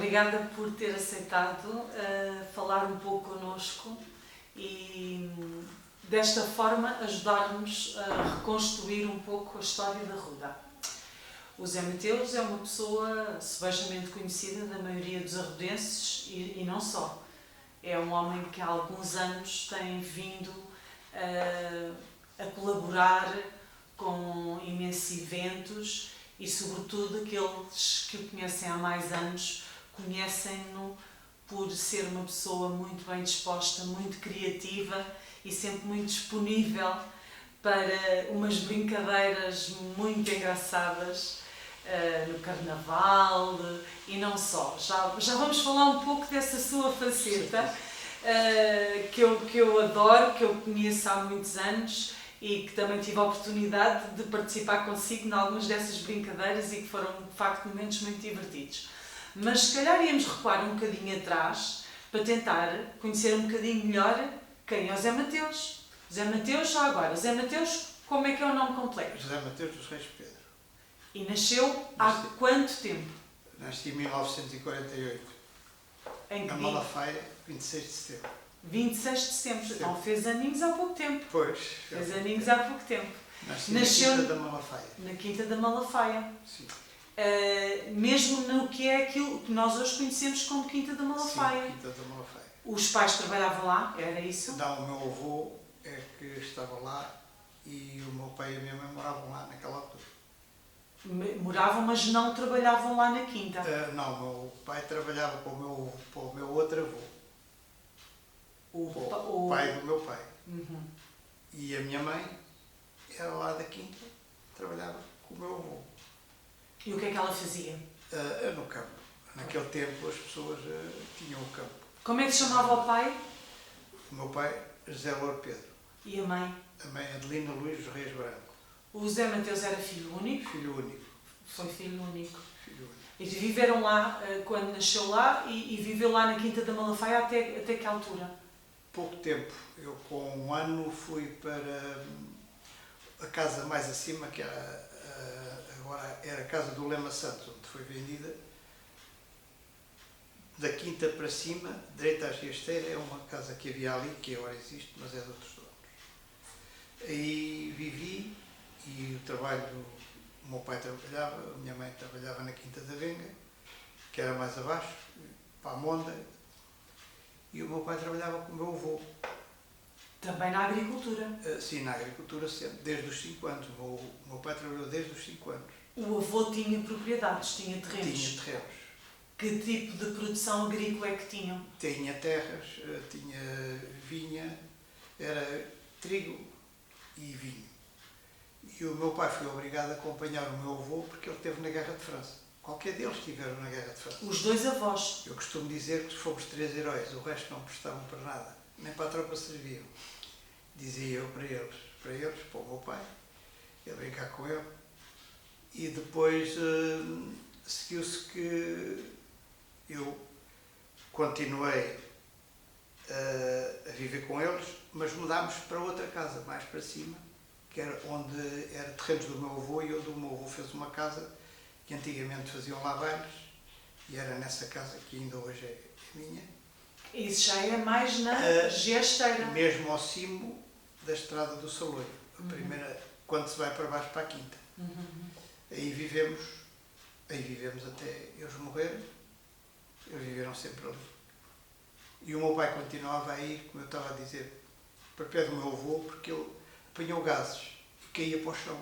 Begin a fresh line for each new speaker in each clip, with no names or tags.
obrigada por ter aceitado falar um pouco connosco e desta forma ajudar-nos a reconstruir um pouco a história da Ruda. O Zé Mateus é uma pessoa sebejamente conhecida da maioria dos arrudenses e não só. É um homem que há alguns anos tem vindo a colaborar com imensos eventos e, sobretudo, aqueles que o conhecem há mais anos conhecem-no por ser uma pessoa muito bem disposta, muito criativa e sempre muito disponível para umas brincadeiras muito engraçadas no Carnaval e não só. Já vamos falar um pouco dessa sua faceta que eu adoro, que eu conheço há muitos anos e que também tive a oportunidade de participar consigo em algumas dessas brincadeiras e que foram, de facto, momentos muito divertidos. Mas se calhar íamos recuar um bocadinho atrás para tentar conhecer um bocadinho melhor quem é o Zé Mateus. Zé Mateus, já agora, Zé Mateus, como é que é o nome completo?
José Mateus dos Reis Pedro.
E nasceu há quanto tempo?
Nasci em 1948,
Em que
na
dia?
Malafaia, 26 de setembro.
26 de setembro,
Sim.
então fez aninhos há pouco tempo.
Pois.
Fez aninhos há pouco tempo.
Nasceu na Quinta da Malafaia.
Na Quinta da Malafaia.
Sim.
Mesmo no que é aquilo que nós hoje conhecemos como Quinta da Malafaia.
Sim, Quinta da Malafaia.
Os pais trabalhavam lá, era isso?
Não, o meu avô é que estava lá e o meu pai e a minha mãe moravam lá naquela altura.
Moravam, mas não trabalhavam lá na Quinta.
Não, o meu pai trabalhava para o meu outro avô. O pai do meu pai.
Uhum.
E a minha mãe era lá da Quinta, trabalhava com o meu avô.
E o que é que ela fazia?
No campo. Naquele tempo as pessoas tinham o campo.
Como é que se chamava o pai?
O meu pai, José Louro Pedro.
E a mãe?
A mãe, Adelina Luís dos Reis Branco.
O Zé Mateus era filho único?
Filho único.
Foi filho único.
Filho único.
E viveram lá quando nasceu lá e viveu lá na Quinta da Malafaia até que altura?
Pouco tempo. Eu com um ano fui para a casa mais acima, que era, agora era a casa do Lema Santos, onde foi vendida. Da Quinta para cima, direita à Giasteira, é uma casa que havia ali, que agora existe, mas é de outros donos. Aí vivi e o trabalho, o meu pai trabalhava, a minha mãe trabalhava na Quinta da Venga, que era mais abaixo, para a Monda, e o meu pai trabalhava com o meu avô.
Também na agricultura?
Sim, na agricultura sempre, desde os 5 anos. O meu pai trabalhou desde os 5 anos.
O avô tinha propriedades, tinha terrenos?
Tinha terrenos.
Que tipo de produção agrícola é que tinham?
Tinha terras, tinha vinha, era trigo e vinho. E o meu pai foi obrigado a acompanhar o meu avô porque ele esteve na Guerra de França. Qualquer deles estiveram na Guerra de França.
Os dois avós?
Eu costumo dizer que fomos 3 heróis, o resto não prestavam para nada, nem para a tropa serviam. Dizia eu para eles, para o meu pai, ia brincar com ele. E depois seguiu-se que eu continuei a viver com eles, mas mudámos para outra casa, mais para cima, que era onde era terrenos do meu avô e onde o meu avô fez uma casa que antigamente faziam lá bailes e era nessa casa que ainda hoje é minha.
Isso já é mais na Giasteira.
Mesmo ao cimo da estrada do Saloio, a primeira, quando se vai para baixo para a Quinta.
Uhum.
Aí vivemos até eles morrerem. Eles viveram sempre ali. E o meu pai continuava a ir, como eu estava a dizer, para pé do meu avô, porque ele apanhou gases e caía para o chão.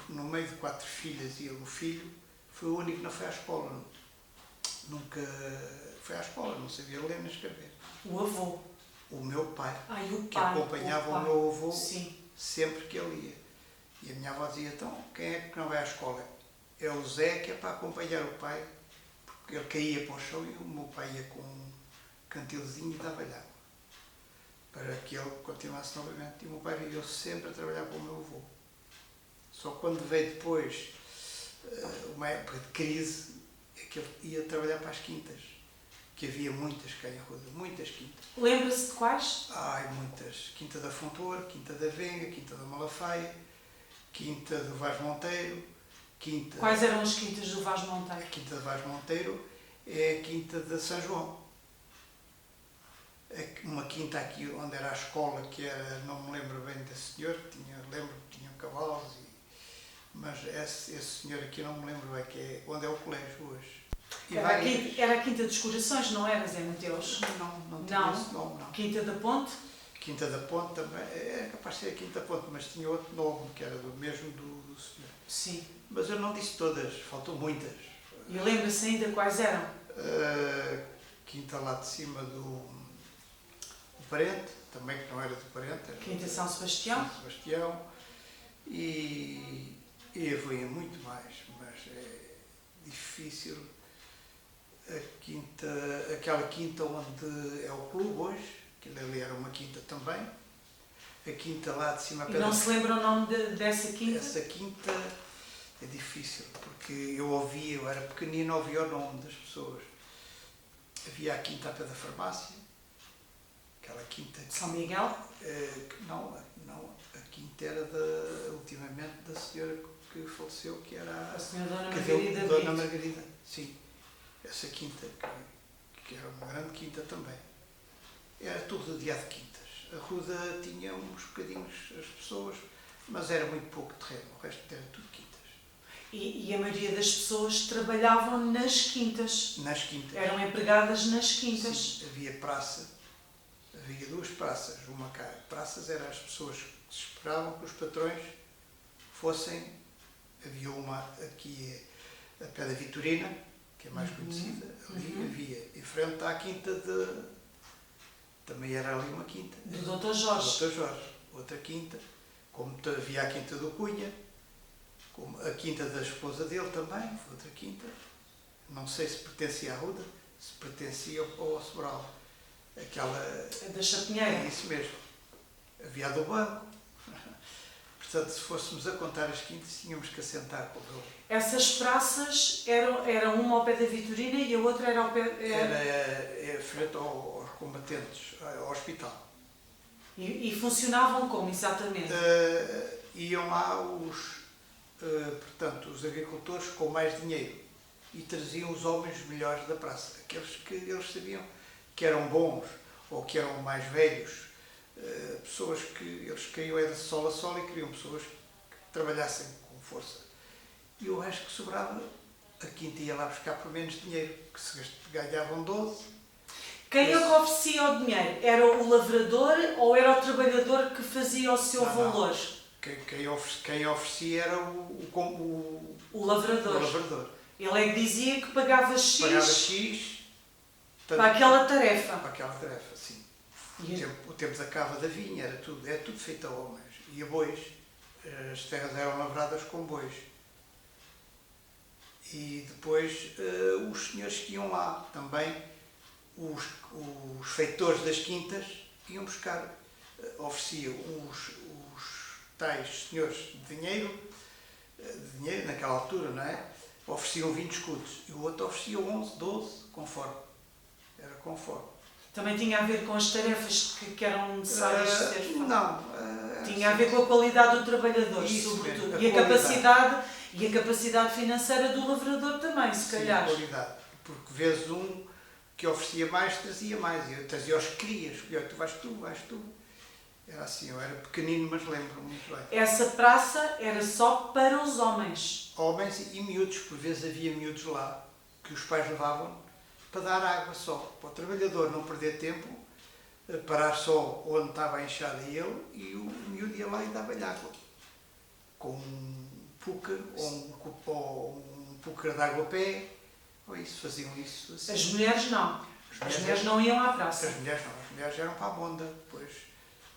No meio de 4 filhas e ele, o filho, foi o único que não foi à escola. Nunca foi à escola, não sabia ler nem escrever.
O avô?
O meu pai,
O
que
pai,
acompanhava o meu avô
sim.
sempre que ele ia. E a minha avó dizia, então, quem é que não vai à escola? É o Zé, que é para acompanhar o pai, porque ele caía para o chão e o meu pai ia com um cantilzinho e dava-lhe água, para que ele continuasse novamente. E o meu pai viveu sempre a trabalhar com o meu avô. Só quando veio depois uma época de crise, é que ele ia trabalhar para as quintas, que havia muitas cá em Arruda, muitas quintas.
Lembra-se de quais?
Ai, muitas. Quinta da Fontoura, Quinta da Venga, Quinta da Malafaia, Quinta do Vaz Monteiro, Quinta...
Quais eram as quintas do Vaz Monteiro?
A Quinta do Vaz Monteiro é a Quinta de São João. Uma quinta aqui onde era a escola, que era, não me lembro bem desse senhor, lembro que tinham cavalos, mas esse senhor aqui não me lembro bem, que é onde é o colégio hoje.
Era a Quinta dos Corações, não era, Zé Mateus?
Não tinha esse nome, não.
Quinta da Ponte?
Quinta da Ponte também, era capaz de ser a Quinta da Ponte, mas tinha outro nome, que era do mesmo do senhor.
Sim.
Mas eu não disse todas, faltam muitas.
E lembra-se ainda quais eram?
Quinta lá de cima do Parente, também que não era do Parente. Era
Quinta São Sebastião.
São Sebastião. E havia muito mais, mas é difícil. Aquela quinta onde é o clube hoje, que ali era uma quinta também. A quinta lá de cima...
E não se lembra o nome dessa quinta?
Essa quinta é difícil, porque eu era pequenino, ouvia o nome das pessoas. Havia a quinta a pé da farmácia, aquela quinta...
São Miguel?
Não, a quinta era ultimamente da senhora que faleceu, que era
a senhora Dona Margarida.
Dona Margarida, sim. Essa quinta, que era uma grande quinta também. Era tudo rodeado de quintas. A Ruda tinha uns bocadinhos as pessoas, mas era muito pouco terreno, o resto era tudo quintas.
E a maioria das pessoas trabalhavam nas quintas?
Nas quintas.
Eram empregadas nas quintas?
Sim, havia praça, havia duas praças. Praças eram as pessoas que se esperavam que os patrões fossem. Havia uma aqui a pé da Vitorina, que é mais conhecida, ali havia, em frente à quinta também era ali uma quinta.
Do Dr. Jorge.
Do Dr. Jorge, outra quinta, como havia a quinta do Cunha, como a quinta da esposa dele também, foi outra quinta. Não sei se pertencia à Ruda, se pertencia ao Sobral. Aquela...
Da Chapinheira.
É isso mesmo. Havia a do banco. Portanto, se fôssemos a contar as quintas, tínhamos que assentar com o...
Essas praças eram uma ao pé da Vitorina e a outra era ao pé...
Era frente aos combatentes, ao hospital.
E funcionavam como, exatamente?
Iam lá portanto, os agricultores com mais dinheiro e traziam os homens melhores da praça. Aqueles que eles sabiam que eram bons ou que eram mais velhos. Pessoas que eles caíam de sol a sol e queriam pessoas que trabalhassem com força. E o resto que sobrava, a quinta ia lá buscar por menos dinheiro, que se ganhavam 12.
Quem é que oferecia o dinheiro? Era o lavrador ou era o trabalhador que fazia o seu valor?
Quem oferecia era o
lavrador. Ele é que dizia que pagava X,
para
aquela tarefa.
Para aquela tarefa, sim. O tempo da cava da vinha, era tudo feito a homens. E a bois. As terras eram lavradas com bois. E depois os senhores que iam lá também, os feitores das quintas, iam buscar, ofereciam os tais senhores de dinheiro naquela altura, não é? Ofereciam 20 escudos. E o outro oferecia 11, 12, conforme. Era conforme.
Também tinha a ver com as tarefas que eram necessárias de ser feitas?
Não.
Tinha a ver com a qualidade do trabalhador,
isso
sobretudo.
Mesmo,
e a capacidade financeira do lavrador também, se calhar.
Sim, a qualidade. Porque vezes um que oferecia mais, trazia mais. Eu trazia os que queria. Escolhia, tu vais tu. Era assim, eu era pequenino, mas lembro-me muito bem.
Essa praça era só para os homens?
Homens e miúdos. Por vezes havia miúdos lá que os pais levavam para dar água só, para o trabalhador não perder tempo, parar só onde estava a enxada ele, e o miúdo ia lá e dava-lhe água. Com um púcar, ou um púcar de água a pé, ou isso, faziam isso assim.
As mulheres não. As mulheres não iam à praça.
As mulheres eram para a bonda, depois.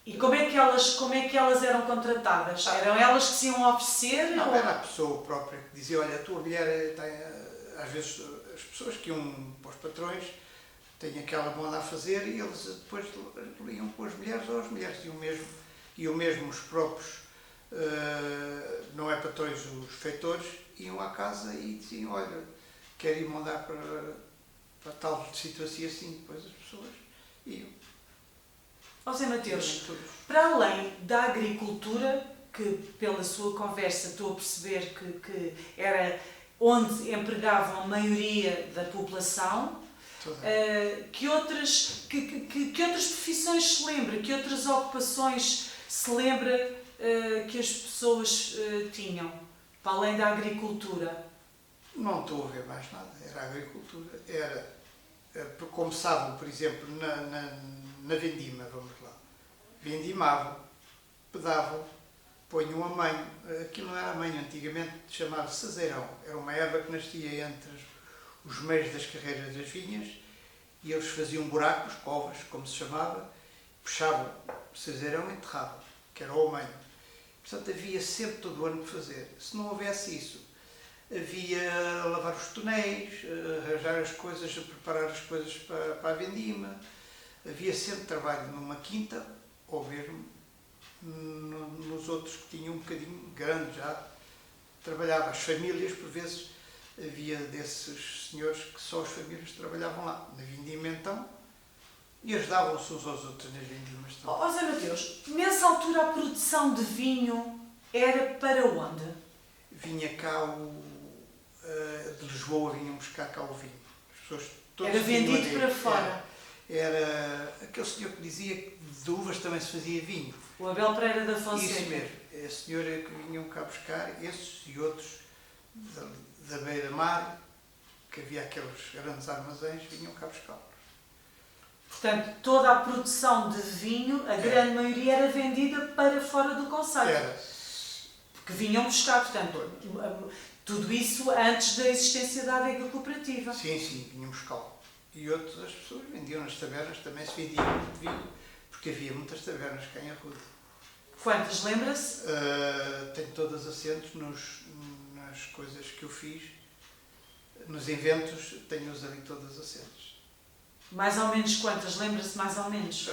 E como é que elas eram contratadas? Eram elas que se iam oferecer?
Não, era a pessoa própria que dizia, olha, a tua mulher tem, às vezes, as pessoas que iam para os patrões têm aquela bonda a fazer e eles depois iam com as mulheres, ou as mulheres iam mesmo os próprios, não é patrões, os feitores, iam à casa e diziam, olha, quero ir mandar para tal situação assim, depois as pessoas iam.
Zé Mateus, para além da agricultura, que pela sua conversa estou a perceber que onde empregavam a maioria da população. Que outras profissões se lembra? Que outras ocupações se lembra que as pessoas tinham, para além da agricultura?
Não estou a ver mais nada. Era a agricultura. Começavam, por exemplo, na vendima, vamos lá. Vendimavam, pedavam, ponham a manho. Aquilo não era manho, antigamente chamava-se sazeirão. Era uma erva que nascia entre os meios das carreiras das vinhas e eles faziam buracos, covas, como se chamava, puxavam o sazeirão e enterravam, que era o manho. Portanto, havia sempre todo o ano que fazer. Se não houvesse isso, havia lavar os tonéis, arranjar as coisas, preparar as coisas para a vendima. Havia sempre trabalho numa quinta, ou mesmo nos outros que tinham um bocadinho grande já. Trabalhava as famílias, por vezes, havia desses senhores que só as famílias trabalhavam lá, na vindima então, e ajudavam-se uns aos outros nas vindimas também.
Zé Mateus, nessa altura a produção de vinho era para onde?
Vinha cá de Lisboa, vinham buscar cá o vinho. As pessoas,
era vendido para fora?
Era aquele senhor que dizia que de uvas também se fazia vinho.
O Abel Pereira da Fonseca.
Isso mesmo. A senhora que vinham cá buscar, esses e outros da beira-mar, que havia aqueles grandes armazéns, vinham cá buscá-los.
Portanto, toda a produção de vinho, a grande maioria era vendida para fora do concelho.
Era.
Porque vinham buscar, portanto, tudo isso antes da existência da adega cooperativa.
Sim, vinham buscá-lo. E outras as pessoas vendiam nas tabernas, também se vendia muito vinho, porque havia muitas tabernas cá em Arruda.
Quantas, lembra-se?
Tenho todas assentos nas coisas que eu fiz. Nos eventos tenho-os ali todas assentos.
Mais ou menos quantas? Lembra-se mais ou menos?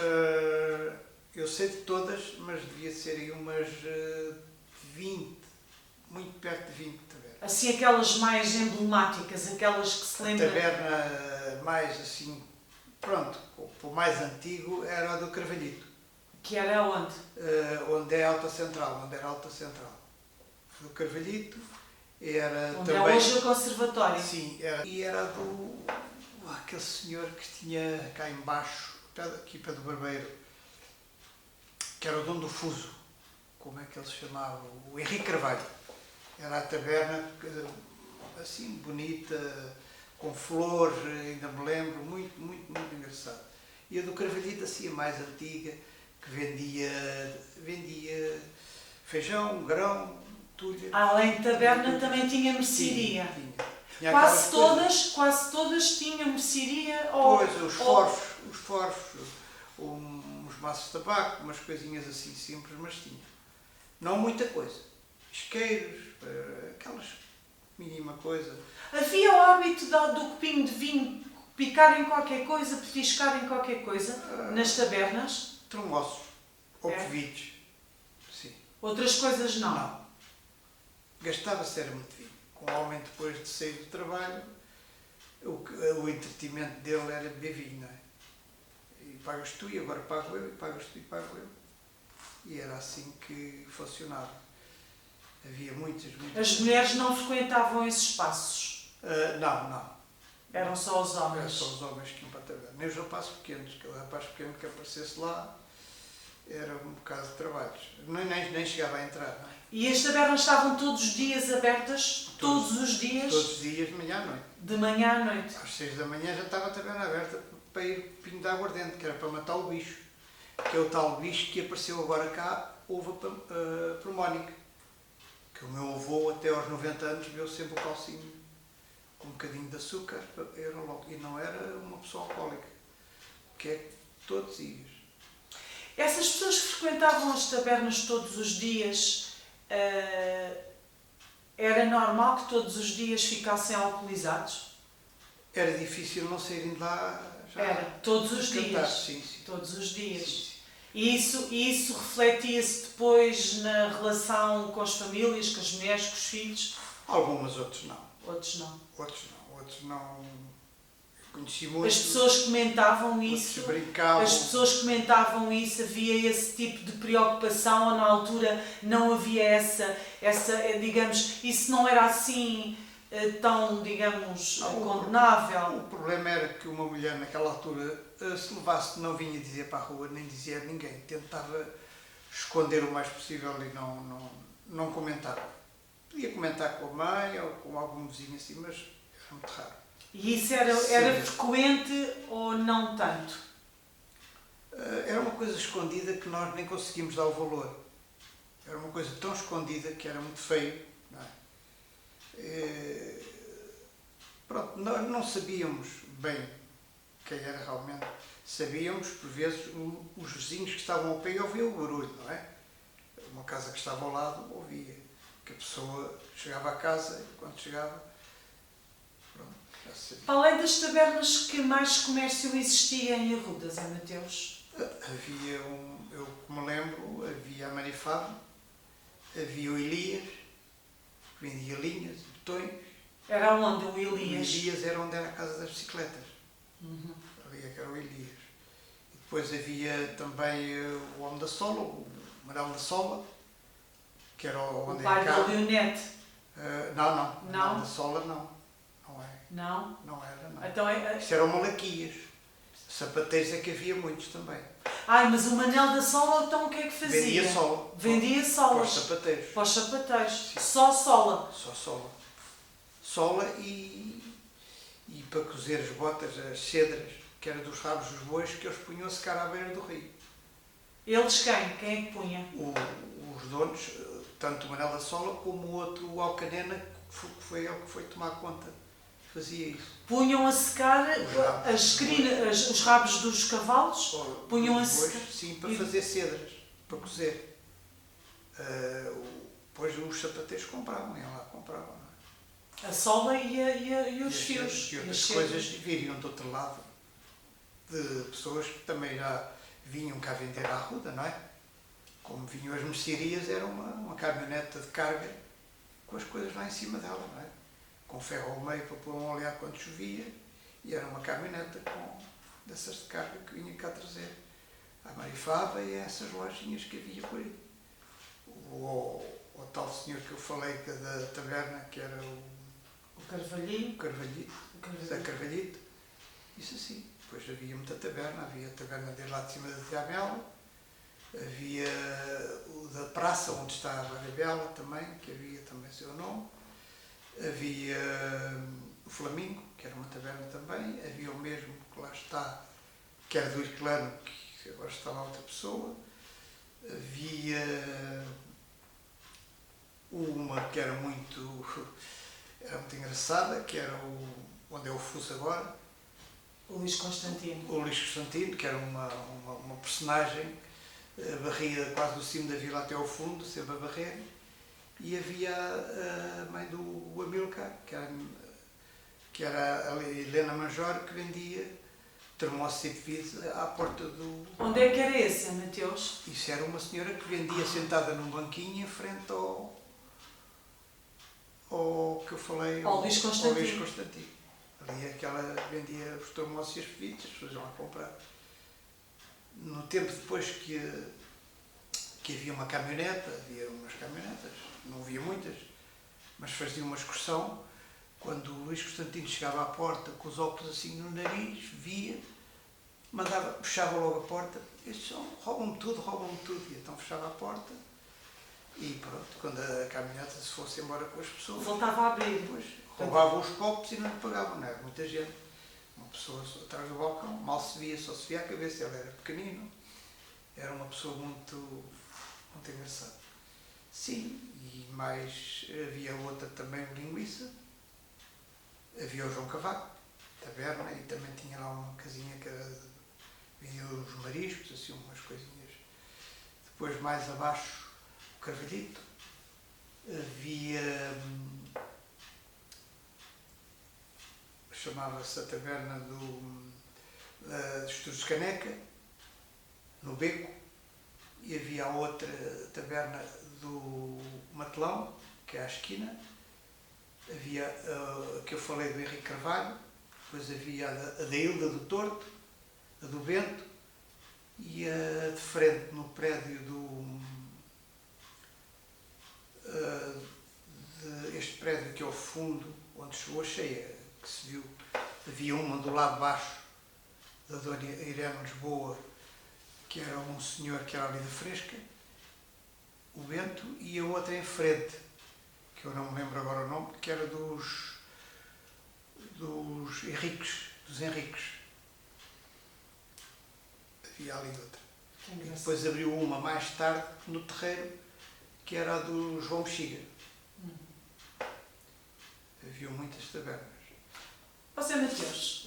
Eu sei de todas, mas devia ser aí umas 20, muito perto de 20 tabernas.
Assim, aquelas mais emblemáticas, aquelas que se lembram?
A taberna mais assim, pronto, o mais antigo era a do Carvalhito.
Que era onde?
Onde é Alta Central, onde era Alta Central. Do Carvalhito era
onde
também...
é hoje o conservatório.
Sim, e era aquele senhor que tinha cá embaixo, aqui para do Barbeiro, que era o dono do Fuso, como é que ele se chamava? O Henrique Carvalho. Era a taberna assim, bonita, com flores, ainda me lembro, muito, muito, muito engraçado. E a do Carvalhito, assim, a mais antiga, que vendia feijão, grão, tulha.
Além de taberna, também tinha mercearia.
Tinha
quase todas tinham mercearia?
Pois, os forfos, uns maços de tabaco, umas coisinhas assim simples, mas tinha. Não muita coisa. Isqueiros, aquelas mínima coisa.
Havia o hábito do copinho de vinho picar em qualquer coisa, petiscar em qualquer coisa, nas tabernas?
Trumoços, ou covites, sim.
Outras coisas não?
Não. Gastava-se era muito vinho. Com o homem, depois de sair do trabalho, o entretenimento dele era beber vinho, não é? E pagas tu, e agora pago eu, e pagas tu, e pago eu. E era assim que funcionava. Havia muitas.
As mulheres não frequentavam esses espaços?
Não.
Eram só os homens?
Eram só os homens que iam para a taberna. Nem os rapazes pequenos, aquele rapaz pequeno que aparecesse lá era um bocado de trabalhos. Nem chegava a entrar, não é?
E as tabernas estavam todos os dias abertas? Todos os dias?
Todos os dias, de manhã à noite.
De manhã à noite?
Às 6 da manhã já estava a taberna aberta para ir pinho de aguardente, que era para matar o bicho. Que é o tal bicho que apareceu agora cá, uva promónica. Que o meu avô, até aos 90 anos, bebeu sempre o calcinho com um bocadinho de açúcar, e não era uma pessoa alcoólica, que é todos os dias.
Essas pessoas que frequentavam as tabernas todos os dias, era normal que todos os dias ficassem alcoolizados?
Era difícil não saírem de lá já.
Era, todos os
cantar.
dias?
Sim.
Todos os dias.
Sim.
E isso refletia-se depois na relação com as famílias, com as mulheres, com os filhos?
Algumas, outros não.
Outros não.
Outros não. Eu conheci muito.
As pessoas comentavam isso?
Brincavam.
As pessoas comentavam isso? Havia esse tipo de preocupação ou na altura não havia essa digamos, isso não era assim tão, digamos,
Não,
condenável.
O problema era que uma mulher naquela altura, se levasse, não vinha dizer para a rua, nem dizia a ninguém. Tentava esconder o mais possível e não comentava. Podia comentar com a mãe ou com algum vizinho assim, mas era muito raro.
E isso era frequente ou não tanto?
Era uma coisa escondida que nós nem conseguimos dar o valor. Era uma coisa tão escondida que era muito feio. Não é? Pronto, nós não sabíamos bem quem era realmente. Sabíamos, por vezes, os vizinhos que estavam ao pé e ouviam o barulho, não é? Uma casa que estava ao lado ouvia que a pessoa chegava à casa e quando chegava, pronto, já se sabia.
Para além das tabernas, que mais comércio existia em Arruda, Zé Mateus?
Havia eu como lembro, havia a Marifado, havia o Elias, que vendia linhas, botões.
Era onde o
O
Elias?
Elias era onde era a casa das bicicletas.
Uhum.
Ali é que era o Elias. E depois havia também o Homem da Sola, o Manuel da Sola, que era
O
onde
pai
era
da Leonete?
Não.
Não?
O Manuel da Sola não é.
Não?
Não era, não.
Então
Isto eram Malaquias. Sapateiros é que havia muitos também.
Ai, mas o Manel da Sola, então o que é que fazia?
Vendia sola.
Vendia
Para
solas.
os sapateiros.
Para os sapateiros. Só sola.
Só sola. Sola e para cozer as botas, as cedras, que era dos rabos dos bois, que eles punham a secar à beira do rio.
Eles quem? Quem é que punha?
Os donos, tanto o Manel da Sola como o outro, o Alcanena, que foi ele que foi tomar conta, fazia isso.
Punham a secar
rabos
os rabos dos cavalos? Punham a
Dos bois,
secar?
sim, para fazer cedras, para cozer. Depois os sapateiros compravam, iam lá compravam. Não é?
A sola e os fios.
E
E
outras
as
coisas
cedas.
viriam do outro lado, de pessoas que também já vinham cá vender à Arruda, não é? Como vinham as mercearias, era uma caminhoneta de carga com as coisas lá em cima dela, não é? Com ferro ao meio para pôr um oleado quando chovia, e era uma caminhoneta dessas de carga que vinha cá trazer à Marifada e a essas lojinhas que havia por aí. O tal senhor que eu falei, que da taberna, que era
O Carvalhinho.
Carvalhito, José Carvalhito, isso assim. Depois havia muita taberna, havia a taberna desde lá de cima da Tiabela, havia o da praça, onde está a Varabela também, que havia também seu nome, havia o Flamingo, que era uma taberna também, havia o mesmo que lá está, que era do Irclano, que agora está lá outra pessoa, havia uma que era muito engraçada, que era onde é o Fuso agora.
O Luís Constantino.
O Luís Constantino, que era uma personagem, barria quase do cimo da vila até ao fundo, sempre a barrer. E havia a mãe do Amilcar, que era a Helena Major, que vendia termossos e bebidas à porta do...
Onde é que era esse, Mateus?
Isso era uma senhora que vendia sentada num banquinho em frente ao que eu falei,
Ao Luís Constantino.
Ao Luís Constantino. Ali é que ela vendia os termossos e as bebidas, as pessoas iam lá comprar. No tempo depois que havia uma caminhoneta, havia umas caminhonetas, não havia muitas, mas fazia uma excursão, quando o Luís Constantino chegava à porta com os óculos assim no nariz, via, puxava logo a porta, estes roubam-me tudo, e então fechava a porta e pronto, quando a caminhoneta se fosse embora com as pessoas,
Voltava a abrir.
depois roubavam os copos e não lhe pagavam, não era muita gente. Uma pessoa atrás do balcão, mal se via, só se via a cabeça, ele era pequenino, era uma pessoa muito, muito engraçada. Sim, e mais havia outra também, linguiça, havia o João Cavaco, taberna, e também tinha lá uma casinha que era vendia os mariscos, assim umas coisinhas. Depois mais abaixo, o Carvalhito, havia... chamava-se a taberna dos Estudos Caneca, no Beco, e havia a outra taberna do Matelão, que é à esquina, havia a que eu falei do Henrique Carvalho, depois havia a da Hilda do Torto, a do Bento, e a de frente no prédio este prédio daquele fundo onde chegou a cheia, que se viu, havia uma do lado de baixo da Dona Irene Lisboa, que era um senhor que era ali da Fresca, o Bento, e a outra em frente, que eu não me lembro agora o nome, que era dos Henriques. Havia ali outra. E depois abriu uma mais tarde no terreiro, que era a do João Bexiga. Havia muitas tabernas.
O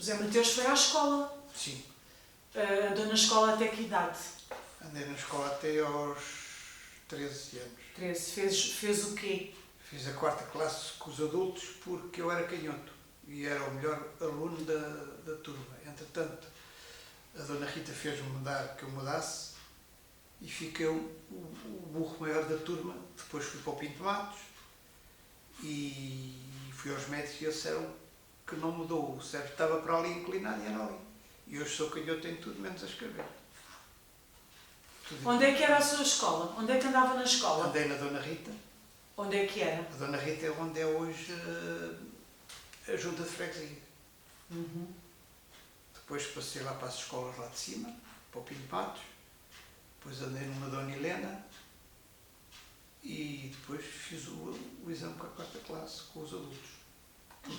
Zé Mateus foi à escola.
Sim.
Andou na escola até que idade?
Andei na escola até aos 13 anos.
13. Fez o quê?
Fiz a 4ª classe com os adultos porque eu era canhoto e era o melhor aluno da turma. Entretanto, a Dona Rita fez-me mudar, que eu mudasse, e fiquei o burro maior da turma. Depois fui para o Pinto Matos e fui aos médicos e eles disseram que não mudou. O cérebro estava para ali inclinado e era ali. E hoje sou canhoto em tudo, menos a escrever.
Onde é que era a sua escola? Onde é que andava na escola?
Andei na Dona Rita.
Onde é que era?
A Dona Rita é onde é hoje a Junta de Freguesia. Depois passei lá para as escolas lá de cima, para o Pinto Matos. Depois andei numa Dona Helena. E depois fiz o exame com a 4ª classe, com os adultos.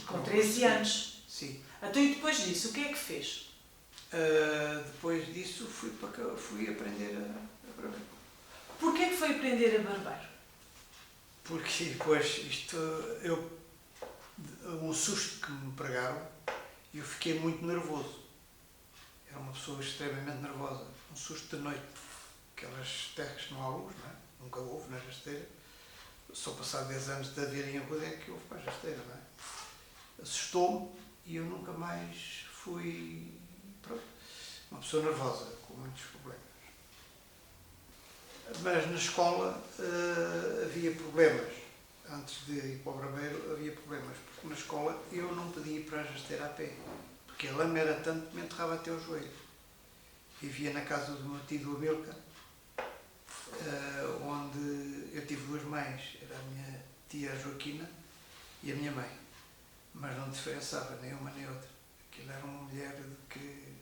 Com 13 anos?
Sim.
Então e depois disso, o que é que fez?
Depois disso fui aprender a barbeiro.
Porquê é que foi aprender a barbeiro?
Porque depois um susto que me pregaram e eu fiquei muito nervoso. Era uma pessoa extremamente nervosa. Um susto de noite. Aquelas terras que não há luz, não é? Nunca houve na rasteira. Só passado 10 anos de haver em Arruda é que houve para a rasteira, não é? Assustou-me e eu nunca mais fui, pronto, uma pessoa nervosa, com muitos problemas. Mas na escola havia problemas. Antes de ir para o barbeiro havia problemas, porque na escola eu não podia ir para a rasteira a pé, porque a lama era tanto que me enterrava até ao joelho. Vivia na casa do meu tio do Amilcar, onde eu tive 2 mães, era a minha tia Joaquina e a minha mãe, mas não diferençava nem uma nem outra. Aquilo era uma mulher de que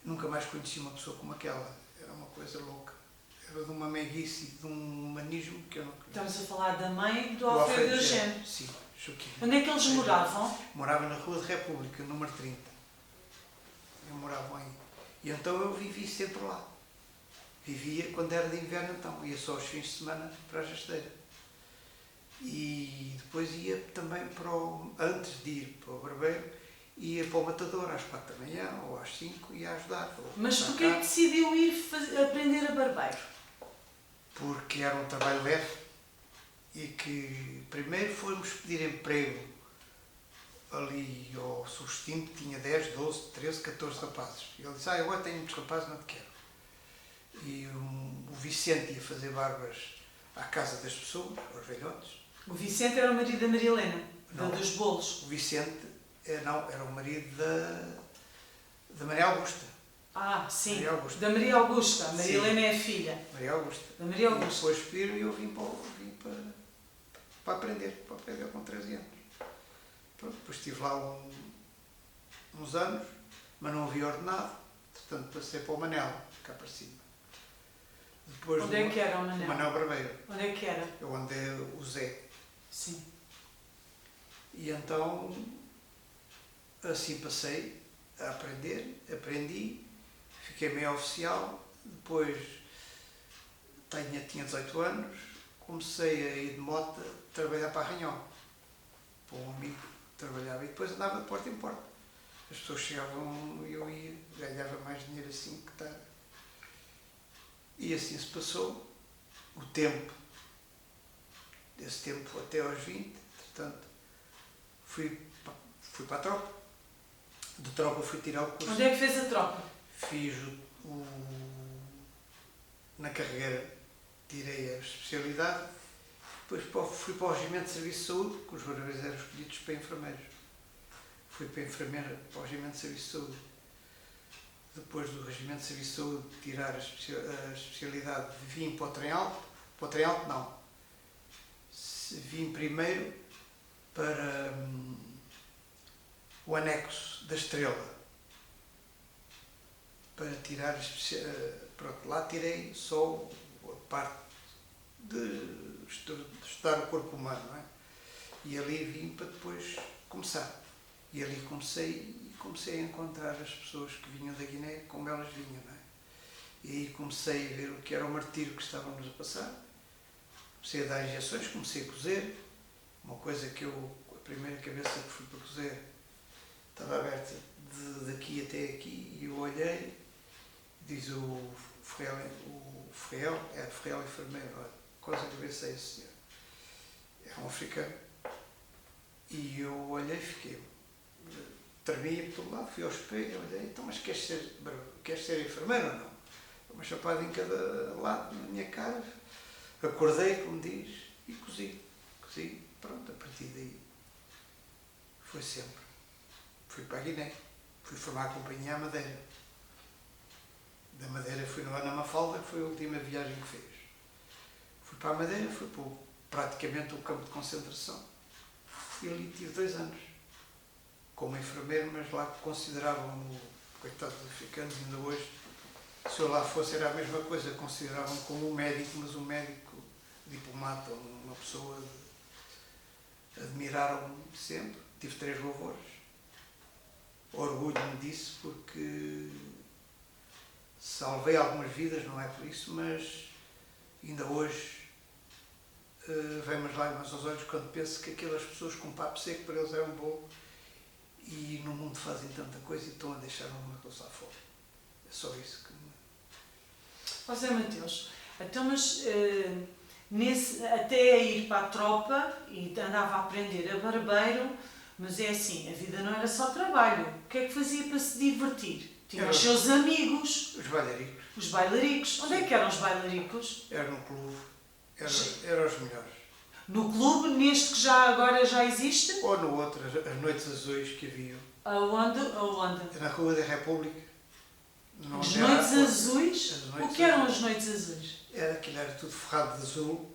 nunca mais conheci uma pessoa como aquela, era uma coisa louca, era de uma meiguice e de um humanismo que eu não conheço.
Estamos a falar da mãe do Alfredo Eugênio.
Sim, Joaquina.
Onde é que eles moravam?
Morava na Rua de República, número 30. Eu morava aí. E então eu vivi sempre lá. Vivia quando era de inverno, então ia só aos fins de semana para a rasteira. E depois ia também antes de ir para o barbeiro, ia para o matador às 4 da manhã ou às 5 e ia ajudar.
Mas porquê é que decidiu ir aprender a barbeiro?
Porque era um trabalho leve e que primeiro fomos pedir emprego ali ao Sustino, que tinha 10, 12, 13, 14 rapazes. E ele disse, agora tenho muitos rapazes, não te quero. E o Vicente ia fazer barbas à casa das pessoas, aos velhotes.
O Vicente era o marido da Maria Helena, dos bolos.
O Vicente, era o marido da Maria Augusta.
Ah, sim,
Maria Augusta.
da Maria Augusta. A Maria
Sim.
Helena é a filha.
Maria Augusta.
Da Maria Augusta.
E depois pediram e eu vim para aprender com 13 anos. Pronto, depois estive lá uns anos, mas não havia ordenado, portanto passei para o Manel, cá para cima. Depois
onde é que era o Manel?
O Manel Barbeiro.
Onde é que era?
Eu andei o Zé.
Sim.
E então, assim passei a aprender, aprendi, fiquei meio oficial, depois tinha 18 anos, comecei a ir de moto trabalhar para Arranhol, para um amigo que trabalhava, e depois andava de porta em porta. As pessoas chegavam e eu ia, ganhava mais dinheiro assim que está. E assim se passou o tempo, desse tempo até aos 20, portanto, fui para a tropa. De tropa fui tirar o curso.
Onde é que fez a tropa?
Fiz na Carregueira, tirei a especialidade, depois fui para o Regimento de Serviço de Saúde, que os barbeiros eram escolhidos para enfermeiros. Fui para enfermeira para o Regimento de Serviço de Saúde. Depois do Regimento de Serviço de Saúde tirar a especialidade, vim para o Trem Alto. Para o Trem Alto não. Vim primeiro para o anexo da Estrela, para tirar, pronto, lá tirei só a parte de estudar o corpo humano, não é? E ali vim para depois começar. E ali comecei a encontrar as pessoas que vinham da Guiné como elas vinham, não é? E aí comecei a ver o que era o martírio que estávamos a passar. Comecei a dar injeções, comecei a cozer. Uma coisa que a primeira cabeça que fui para cozer estava aberta daqui até aqui, e eu olhei, diz o Ferreira enfermeiro, olha, quase a cabeça é esse senhor. É um africano. E eu olhei, fiquei, tremia por todo lado, fui ao espelho, olhei, então, mas queres ser enfermeiro ou não? Uma chapada em cada lado, na minha cara, acordei, como diz, e cozi, pronto, a partir daí foi sempre. Fui para a Guiné, fui formar a companhia à Madeira. Da Madeira fui no Ana Mafalda, que foi a última viagem que fez. Fui para a Madeira, fui para praticamente o campo de concentração. E ali tive 2 anos, como enfermeiro, mas lá consideravam-me, coitado dos africanos, ainda hoje, se eu lá fosse era a mesma coisa, consideravam-me como um médico, mas um médico diplomata, uma pessoa, admiraram-me sempre. Tive 3 louvores. Orgulho-me disso porque salvei algumas vidas, não é por isso, mas ainda hoje vem-me as lágrimas aos olhos quando penso que aquelas pessoas com papo seco para eles é um bolo e no mundo fazem tanta coisa e estão a deixar uma coisa à fora. É só isso que me...
Ó Zé Mateus, então, mas até a ir para a tropa e andava a aprender a barbeiro, mas é assim, a vida não era só trabalho. O que é que fazia para se divertir? Tinha os seus amigos.
Os bailaricos.
Os bailaricos. Onde é que eram os bailaricos?
Era no clube. Eram os melhores.
No clube, neste que agora já existe?
Ou no outro, as noites azuis que havia.
Aonde?
Na Rua da República.
As noites azuis? O que eram as noites azuis?
Aquilo era tudo forrado de azul.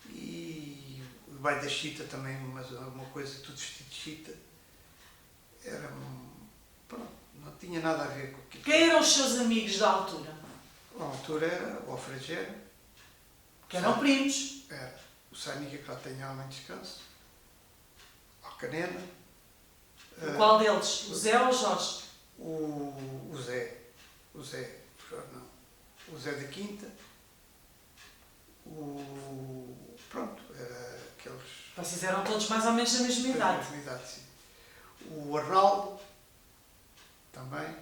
E o baile da chita também, mas uma coisa, tudo vestido de chita. Era... Pronto, não tinha nada a ver com aquilo.
Quem eram os seus amigos da altura?
A altura era o Alfredo Gera.
Que eram primos.
Era o Sânica, que lá tem alma em descanso. O Canena.
Qual deles? O Zé ou o Jorge?
O Zé. O Zé da Quinta. Pronto, era aqueles...
Vocês eram todos mais ou menos da mesma idade.
Da mesma idade, sim. O Arnaldo, também.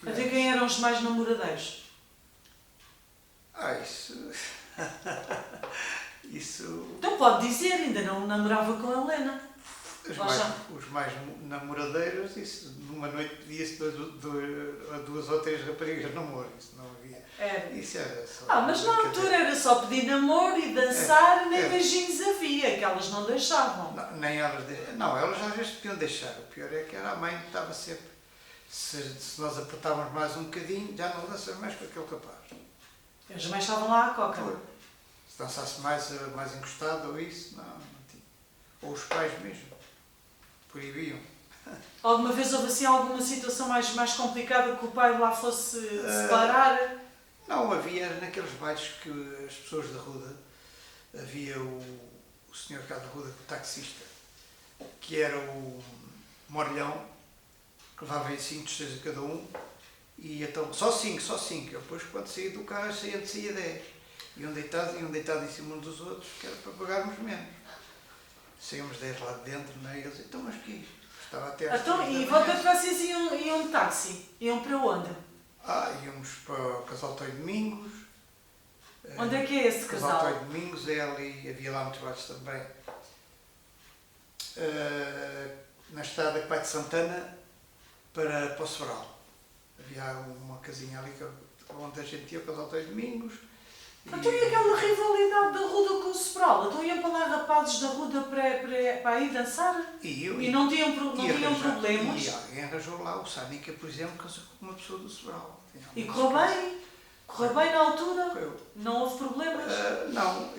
Até quem eram os mais namoradeiros?
Isso... isso...
Então pode dizer, ainda não namorava com a Helena.
Os mais namoradeiros, isso, numa noite pedia-se 2 ou 3 raparigas de namoro, isso não havia.
Era.
Isso era só...
mas na altura era só pedir namoro e dançar, nem beijinhos havia, que elas não deixavam.
Não, nem elas... Não, elas às vezes podiam deixar. O pior é que era a mãe que estava sempre... Se nós apertávamos mais um bocadinho, já não dançava mais com aquele rapaz.
As mães estavam lá à coca.
Se dançasse mais encostado ou isso, não tinha. Ou os pais mesmo. Proibiam.
Alguma vez houve assim alguma situação mais complicada que o pai lá fosse separar?
Não, havia naqueles bailes que as pessoas da Ruda, havia o senhor cá da Ruda, o taxista, que era o Morlhão, que levava em 5 tostões a cada um, e então, só 5, eu depois quando saía do carro saía 10. Iam deitados em cima uns dos outros, que era para pagarmos menos. Saímos 10 lá de dentro, não é? E eles, então, mas que isto? Estava até às
Então, e volta que vocês iam de táxi? Iam para onde?
Íamos para o Casal Toy Domingos.
Onde é que é esse casal?
Casal Toy Domingos, é ali, havia lá muitos bares também. Na estrada que vai de Santana para o Sobral. Havia uma casinha ali onde a gente ia, o Casal Toy Domingos.
Então e aquela rivalidade da Ruda com o Sobral? Então iam para lá rapazes da Ruda para ir dançar? E não tinham problemas?
E alguém arranjou lá, o Sânica, por exemplo, casou com uma pessoa do Sobral.
E correu bem? Correu bem na altura?
Correu.
Não houve problemas?
Não,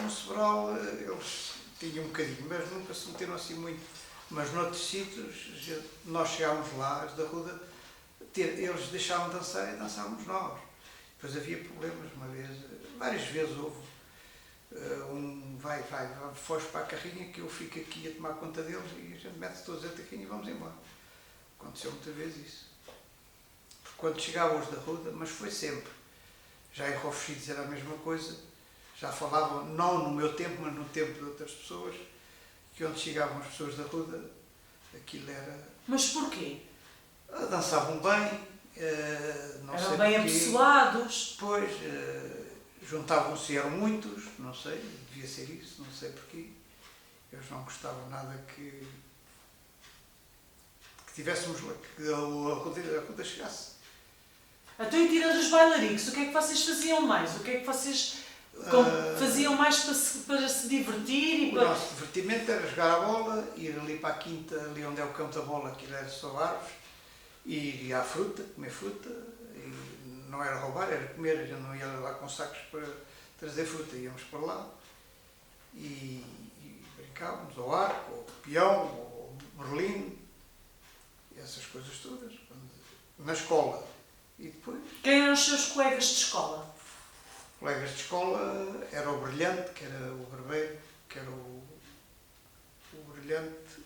no Sobral eles tinham um bocadinho, mas nunca se meteram assim muito. Mas noutros sítios, nós chegámos lá, os da Ruda, eles deixavam dançar e dançávamos nós. Depois havia problemas, várias vezes houve. Vai, foge para a carrinha que eu fico aqui a tomar conta deles e a gente mete todos a carrinha e vamos embora. Aconteceu muitas vezes isso. Porque quando chegavam os da Ruda, mas foi sempre. Já em Rofides era a mesma coisa, já falavam, não no meu tempo, mas no tempo de outras pessoas, que onde chegavam as pessoas da Ruda, aquilo era...
Mas porquê?
Dançavam bem, não
Eram
sei
bem
porquê.
apessoados?
Pois, juntavam-se, eram muitos, não sei, devia ser isso, não sei porquê. Eles não gostavam nada que tivéssemos, que a Ruda chegasse.
Então, e tirando os bailarinos, o que é que vocês faziam mais? O que é que vocês faziam mais para se divertir?
O nosso divertimento era jogar a bola, ir ali para a quinta, ali onde é o campo da bola, aquilo era só árvores, ir à fruta, comer fruta, e não era roubar, era comer, a gente não ia lá com sacos para trazer fruta, íamos para lá e brincávamos ao arco, ao peão, ao berlim, e essas coisas todas, na escola. E depois...
Quem eram os seus colegas de escola?
Colegas de escola era o Brilhante, que era o barbeiro, que era o Brilhante,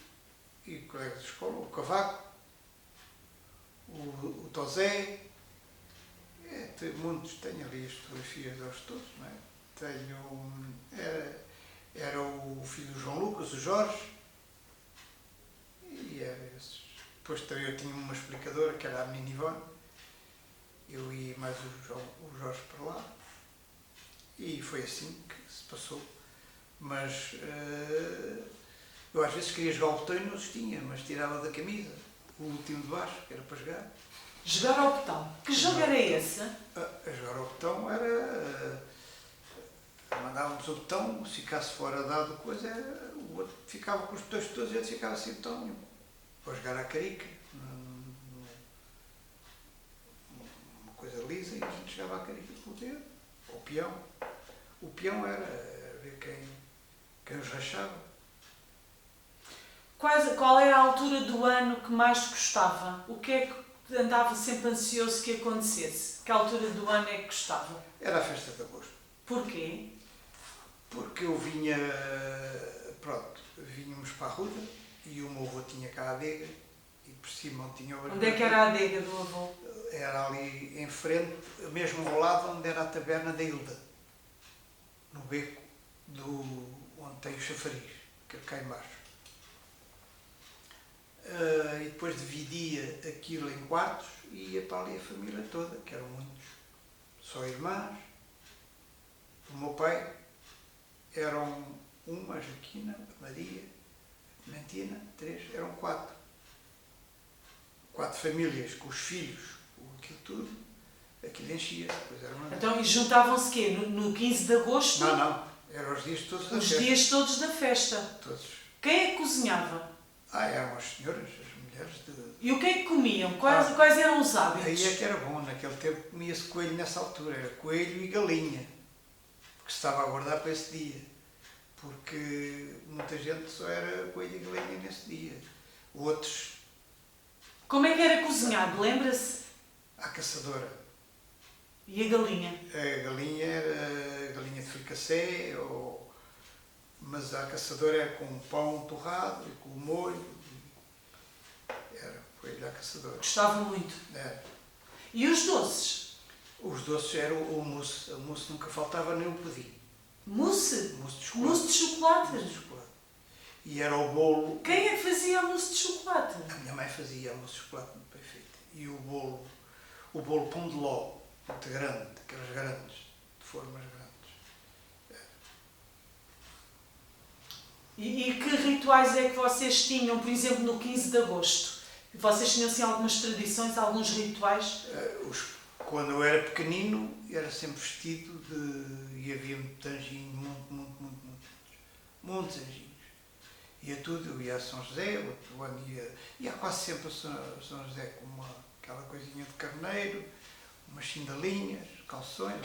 e colegas de escola, o Cavaco, o Tozé, muitos, tenho ali as fotografias deles todos, não é? Era o filho do João Lucas, o Jorge, e era esses. Depois também eu tinha uma explicadora, que era a menina Ivone, eu ia mais o Jorge para lá, e foi assim que se passou. Mas eu às vezes queria jogar o botão e não os tinha, mas tirava da camisa, o último de baixo, que era para jogar.
Jogar ao botão. Que jogo era esse?
A jogar ao botão era... mandávamos o botão, se ficasse fora dado coisa, o outro ficava com os botões todos e ele ficava sem botão nenhum. Para jogar à carica, uma coisa lisa, e a gente jogava à carica com o dedo, ou o peão. O peão era ver quem os rachava.
Qual era a altura do ano que mais gostava? O que é que andava sempre ansioso que acontecesse? Que altura do ano é que gostava?
Era a festa de agosto.
Porquê?
Porque eu vínhamos para a Ruda e o meu avô tinha cá a adega e por cima onde tinha...
Onde é que era a adega do avô?
Era ali em frente, mesmo ao lado onde era a taberna da Hilda, no beco onde tem o chafariz, que é cá embaixo. E depois dividia aquilo em quartos e ia para ali a família toda, que eram muitos, só irmãs. O meu pai eram uma, a Joaquina, a Maria, a Clementina, 3, eram 4. 4 famílias com os filhos, aquilo tudo, aquilo enchia.
Então, e juntavam-se quê? No 15 de agosto?
Não, eram os dias todos da festa.
Os dias todos da festa.
Todos.
Quem é que cozinhava?
Eram as senhoras, as mulheres de...
E o que é que comiam? Quais eram os hábitos?
Aí é que era bom, naquele tempo comia-se coelho nessa altura, era coelho e galinha, porque se estava a guardar para esse dia, porque muita gente só era coelho e galinha nesse dia. Outros...
Como é que era cozinhado? Lembra-se?
À caçadora.
E a galinha?
A galinha era galinha de fricassé, mas a caçadora era com pão torrado e com o molho. Era coelho à caçadora.
Gostava muito.
Era.
E os doces?
Os doces eram o mousse. A mousse nunca faltava, nem o pudim.
Mousse?
Mousse de chocolate.
Mousse de chocolate?
Mousse de chocolate. E era o bolo...
Quem é que fazia a mousse de chocolate?
A minha mãe fazia a mousse de chocolate muito bem feita. E o bolo pão de ló, muito grande, aquelas grandes, de formas grandes.
E que rituais é que vocês tinham, por exemplo, no 15 de agosto? Vocês tinham assim algumas tradições, alguns rituais?
Quando eu era pequenino, era sempre vestido e havia muito anjinho, muitos anjinhos. Ia tudo, eu ia a São José, outro ano ia quase sempre a São José com aquela coisinha de carneiro, umas sandalinhas, calções,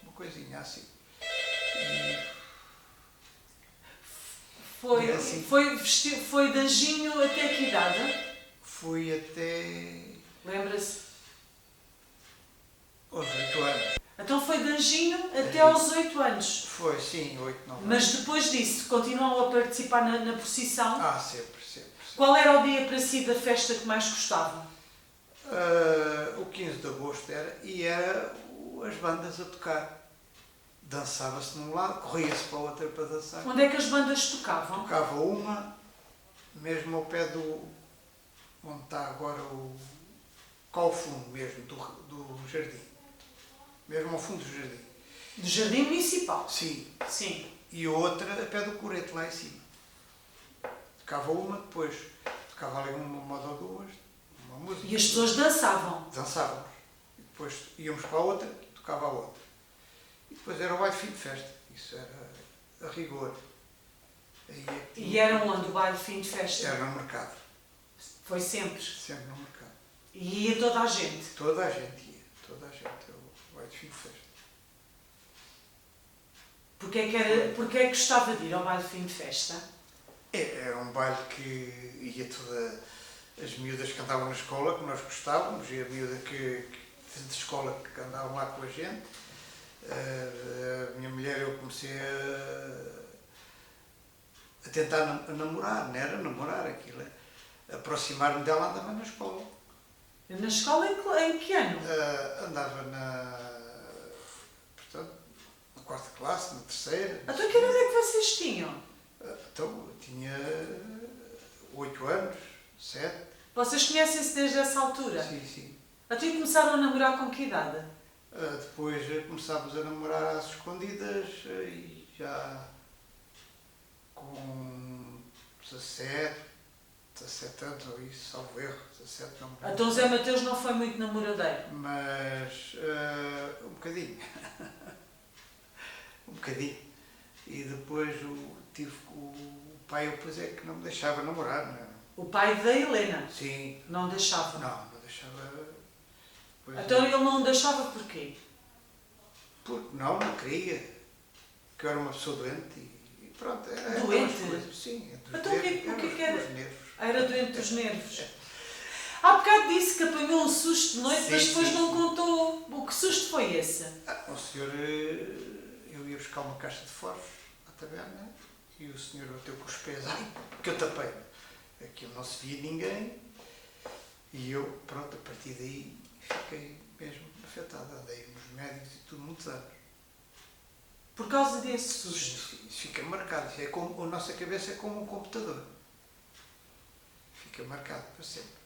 uma coisinha assim. E
Foi,
assim,
foi de anjinho até que idade?
fui até
Lembra-se?
aos 8 anos.
Então foi de anjinho até aos 8 anos.
Foi, sim, 8, 9 anos.
Mas depois disso, continuam a participar na procissão?
Ah, sempre, sempre.
Qual era o dia para si da festa que mais gostava?
O 15 de agosto era, e era as bandas a tocar. Dançava-se num lado, corria-se para o outro para dançar.
Onde é que as bandas tocavam?
Tocava uma, mesmo ao pé onde está agora cá ao fundo mesmo, do jardim. Mesmo ao fundo do jardim.
Do Jardim Municipal?
Sim.
Sim.
E outra a pé do coreto, lá em cima. Tocava uma, depois tocava ali uma moda ou duas, uma música.
E as pessoas dançavam?
Dançávamos. E depois íamos para a outra, tocava a outra. E depois era o baile fim de festa. Isso era a rigor. Aí é que
E era onde o baile fim de festa?
era no mercado.
Foi sempre?
Sempre no mercado.
E ia toda a gente?
Toda a gente ia. Toda a gente. O baile fim de festa.
Porquê é que gostava de ir ao baile fim de festa?
Era um baile que ia toda as miúdas que andavam na escola, que nós gostávamos, e a miúda de escola que andavam lá com a gente. A minha mulher, eu comecei a tentar namorar, não era namorar aquilo, aproximar-me dela, andava na escola.
Na escola em que ano?
Andava portanto, na quarta classe, na terceira.
Então que idade é que vocês tinham?
Então, eu tinha 8 anos, 7.
Vocês conhecem-se desde essa altura?
Sim, sim.
Então e começaram a namorar com que idade?
Depois começámos a namorar às escondidas e já com 17 anos ou isso, salvo erro, 17 não me lembro.
Então Zé Mateus não foi muito namoradeiro?
Mas um bocadinho. Um bocadinho. E depois tive o pai, depois é que não me deixava namorar, não é?
O pai da Helena?
Sim.
Não deixava?
Não deixava.
Então ele não deixava porquê?
Porque não queria. Que eu era uma pessoa doente e pronto. Era
Doente?
coisas, sim.
Então o que era?
Nervos.
Era doente dos nervos. Há bocado disse que apanhou um susto de noite,
Sim,
mas depois
sim,
não
sim.
contou. O que susto foi esse?
O senhor, eu ia buscar uma caixa de forros à taberna e o senhor bateu com os pés, que eu tapei. Aquilo não se via ninguém e eu, pronto, a partir daí fiquei mesmo afetado. Andei nos médicos e tudo muitos anos.
Por causa desse susto?
Isso fica marcado. Isso é como, a nossa cabeça é como um computador. Fica marcado para sempre.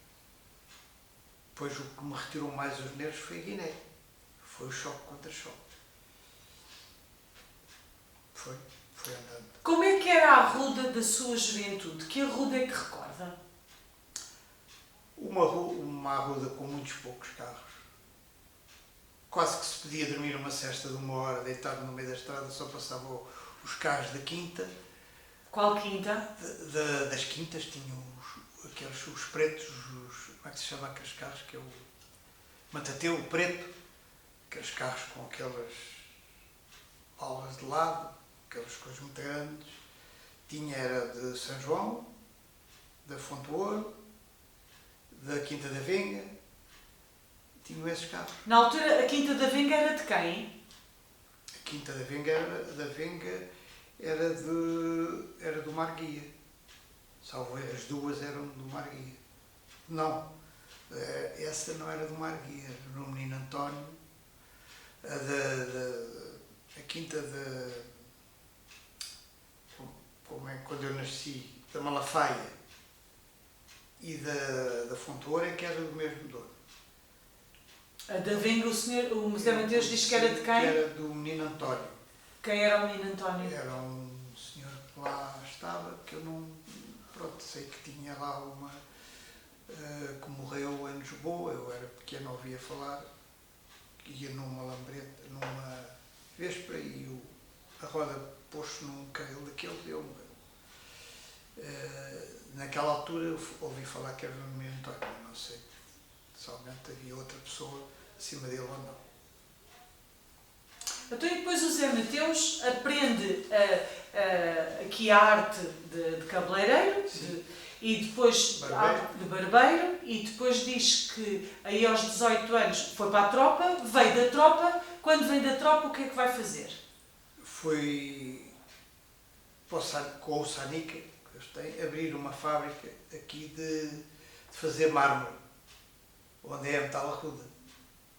Depois o que me retirou mais os nervos foi a Guiné. Foi o choque contra choque. Foi andando.
Como é que era a Arruda da sua juventude? Que Arruda é que recorda?
Uma arruda com muitos poucos carros. Quase que se podia dormir uma cesta de 1 hora deitado no meio da estrada, só passavam os carros da quinta.
Qual quinta?
Das quintas tinham os pretos, como é que se chama aqueles carros que é o Matateu, o preto, aqueles carros com aquelas aulas de lado, aquelas coisas muito grandes. Era de São João, da Fonte Ouro, da Quinta da Venga, tinham esses carros.
Na altura, a Quinta da Venga era de quem?
A Quinta da Venga era do Marguia. Salvo as duas eram do Marguia. Não, essa não era do Marguia, era do Menino António. A Quinta como é quando eu nasci, da Malafaia e da Fonte Ouro é que era do mesmo dono.
A da Venga, o José Mateus diz que era de quem?
Era do Menino António.
Quem era o Menino António?
Era um senhor que lá estava, que eu não... Pronto, sei que tinha lá uma... que morreu em Lisboa, eu era pequeno, ouvia falar, ia numa lambreta, numa véspera e a roda pôs-se num carril daquele e eu morreu. Naquela altura eu ouvi falar que era o Menino António, não sei, somente havia outra pessoa acima dele ou não.
Então, e depois o Zé Mateus aprende aqui a arte de cabeleireiro e depois de barbeiro, e depois diz que aí aos 18 anos foi para a tropa, veio da tropa. Quando vem da tropa, o que é que vai fazer?
Foi com o Sanica, que eles têm, abrir uma fábrica aqui de fazer mármore, onde é a metal arruda.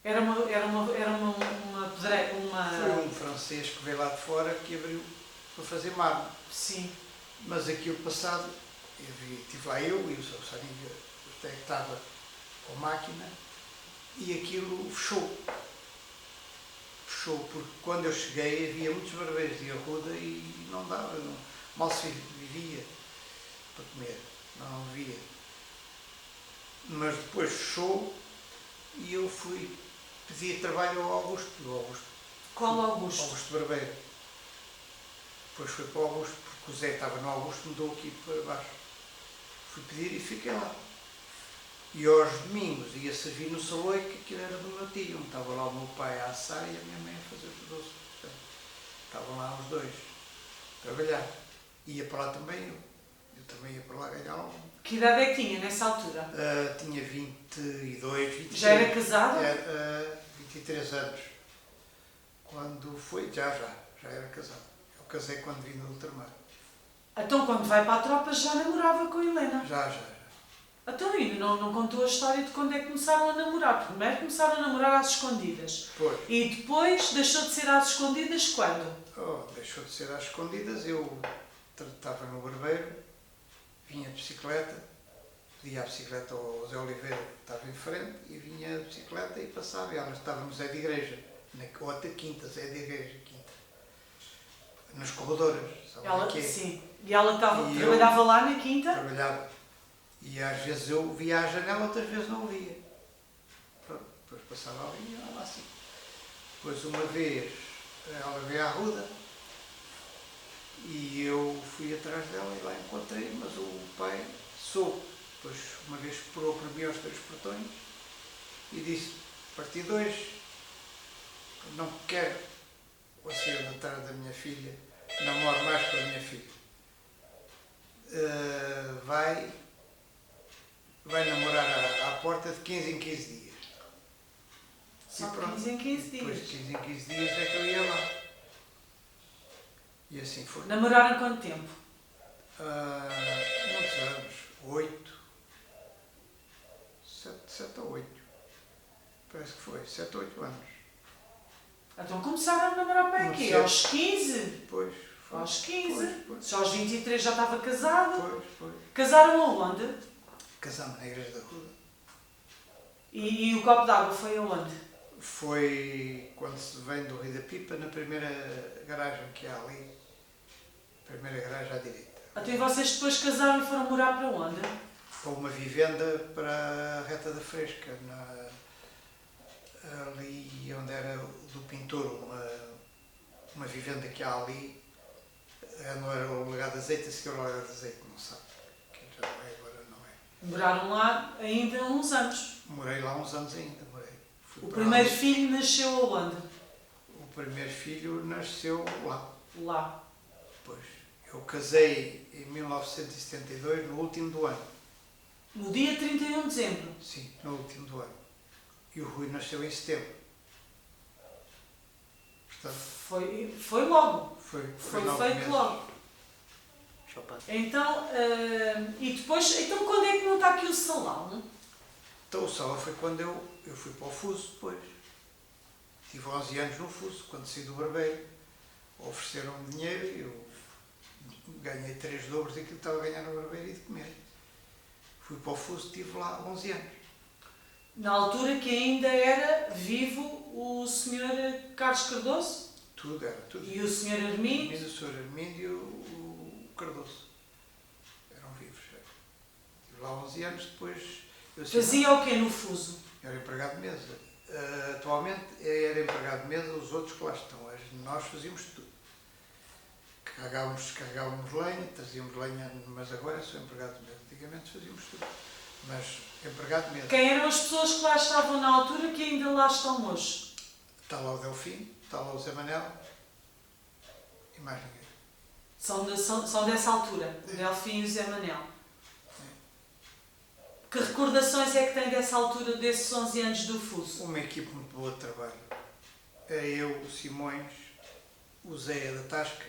Era uma pedreira,
Foi um francês que veio lá de fora que abriu para fazer mármore.
Sim.
Mas aquilo passado, estive lá eu e o seu Sanica até que estava com a máquina e aquilo fechou. Fechou, porque quando eu cheguei havia muitos barbeiros de arruda e não dava, mal se vivia para comer, não havia. Mas depois fechou e eu fui pedir trabalho ao Augusto.
Qual Augusto?
Augusto Barbeiro. Depois fui para o Augusto, porque o Zé estava no Augusto, mudou aqui para baixo. Fui pedir e fiquei lá. E aos domingos ia servir no Saloio, que aquilo era do meu tio. Estava lá o meu pai a assar e a minha mãe a fazer os doces. Estavam lá os dois a trabalhar. Ia para lá também eu também ia para lá ganhar algum.
Que idade é que tinha nessa altura?
Tinha 22, 23.
Já era casado?
23 anos. Quando foi, já era casado. Eu casei quando vim do ultramar.
Então, quando vai para a tropa, já namorava com a Helena?
Já.
Então, ainda não contou a história de quando é que começaram a namorar. Primeiro começaram a namorar às escondidas.
Pois.
E depois deixou de ser às escondidas quando?
Deixou de ser às escondidas. Eu estava no barbeiro, vinha de bicicleta, pedia a bicicleta ao Zé Oliveira, que estava em frente, e vinha de bicicleta e passava. E ela estava no Zé de Igreja, na outra quinta, Zé de Igreja, quinta. Nas corredoras, sabe o que é?
Sim. E ela trabalhava lá na quinta?
Trabalhava. E às vezes eu via à janela, outras vezes não via. Pronto, depois passava ali e ela lá assim. Depois uma vez ela veio à Ruda e eu fui atrás dela e lá encontrei, mas o pai soube. Depois uma vez esperou para mim aos 3 portões e disse, parti 2, não quero o sair da tarde da minha filha, namoro mais com a minha filha. Vai namorar à porta de 15 em 15 dias.
Só 15 em 15 dias.
Depois de 15 em 15 dias é que eu ia lá. E assim foi.
Namoraram quanto tempo?
Muitos anos. 8. 7 ou 8. Parece que foi. 7 ou 8 anos.
Então começaram a namorar para aqui? Aos 15?
Pois. Foi.
Aos 15?
Pois.
Só aos 23 já estava casado?
Pois.
Casaram aonde?
Casámos na Igreja da Ruda.
E o copo d'água foi aonde?
Foi quando se vem do Rio da Pipa, na primeira garagem que há ali. Primeira garagem à direita.
Então e vocês depois casaram e foram morar para onde?
Para uma vivenda para a Reta da Fresca, ali onde era do pintor, uma vivenda que há ali, não era o legado de azeite, a seguir o legado de azeite, não sabe. Que já não é, agora não é.
Moraram lá ainda uns anos.
Morei lá uns anos ainda, morei.
O primeiro filho nasceu aonde?
O primeiro filho nasceu lá.
Lá.
Pois. Eu casei em 1972, no último do ano.
No dia 31 de dezembro?
Sim, no último do ano. E o Rui nasceu em setembro. Portanto,
foi logo.
Foi
feito
meses.
logo. Então, então quando é que não está aqui o salão?
Então o salão foi quando eu fui para o Fuso depois. Tive 11 anos no Fuso, quando saí do barbeiro. Ofereceram-me dinheiro e eu ganhei 3 dobros daquilo que estava a ganhar no barbeiro e de comer. Fui para o Fuso, estive lá 11 anos.
Na altura que ainda era vivo o Sr. Carlos Cardoso?
Tudo, era tudo.
E o Sr. Armindo?
O Sr. Armindo e o Cardoso. Eram vivos. Estive lá 11 anos, depois...
Fazia o quê no Fuso?
Era empregado de mesa. Atualmente era empregado de mesa, os outros que lá estão. Nós fazíamos tudo. Descarregávamos lenha, trazíamos lenha, mas agora sou empregado de mesa. Antigamente fazíamos tudo. mas empregado mesmo.
Quem eram as pessoas que lá estavam na altura que ainda lá estão hoje?
Está lá o Delfim, está lá o Zé Manel e mais ninguém.
São dessa altura, o Delfim e o Zé Manel. Que recordações é que tem dessa altura, desses 11 anos do Fuso?
Uma equipe muito boa de trabalho. Era eu, o Simões, o Zé da Tasca,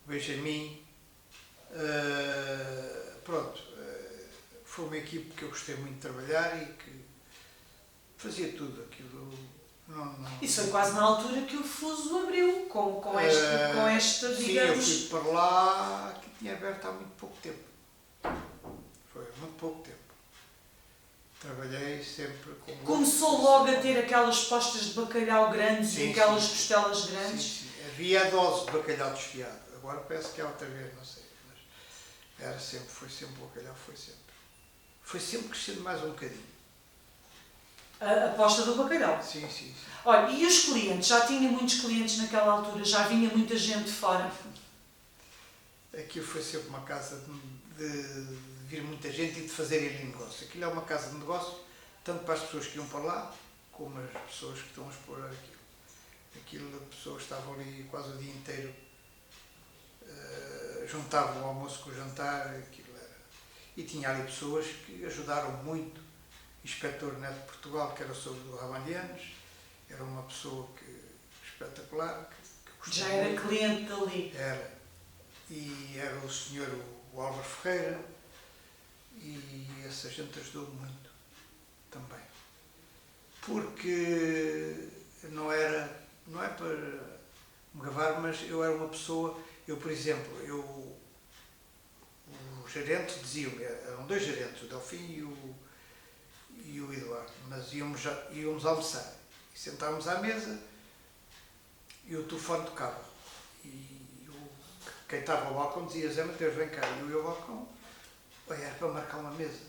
o Benjamin. Pronto, foi uma equipe que eu gostei muito de trabalhar e que fazia tudo aquilo.
Isso foi quase na altura que o Fuso abriu, com esta, digamos...
Sim, eu fui para lá, que tinha aberto há muito pouco tempo. Foi muito pouco tempo. Trabalhei sempre com...
Começou logo a ter aquelas postas de bacalhau grandes e aquelas costelas grandes?
Sim. Havia a dose de bacalhau desfiado. Agora parece que há outra vez, não sei. Mas era sempre, foi sempre o bacalhau, foi sempre. Foi sempre crescendo mais um bocadinho.
A posta do bacalhau?
Sim.
Olha, e os clientes? Já tinha muitos clientes naquela altura? Já vinha muita gente de fora?
Aquilo foi sempre uma casa de vir muita gente e de fazerem ali negócio. Aquilo é uma casa de negócio, tanto para as pessoas que iam para lá, como as pessoas que estão a explorar aquilo. Aquilo, as pessoas estavam ali quase o dia inteiro, juntavam o almoço com o jantar, aquilo era. E tinha ali pessoas que ajudaram muito. O inspetor Neto de Portugal, que era sobre do Ramalhianos, era uma pessoa espetacular. Que
já era muito. Cliente dali?
Era. E era o senhor, o Álvaro Ferreira, e essa gente ajudou muito também. Porque não é para me gabar, mas eu era uma pessoa, por exemplo, o gerente dizia-me, eram dois gerentes, o Delfim e o Eduardo, mas íamos almoçar e sentávamos à mesa e o telefone tocava. Quem estava ao balcão dizia: Zé Mateus, vem cá. E eu ia ao balcão, era para marcar uma mesa.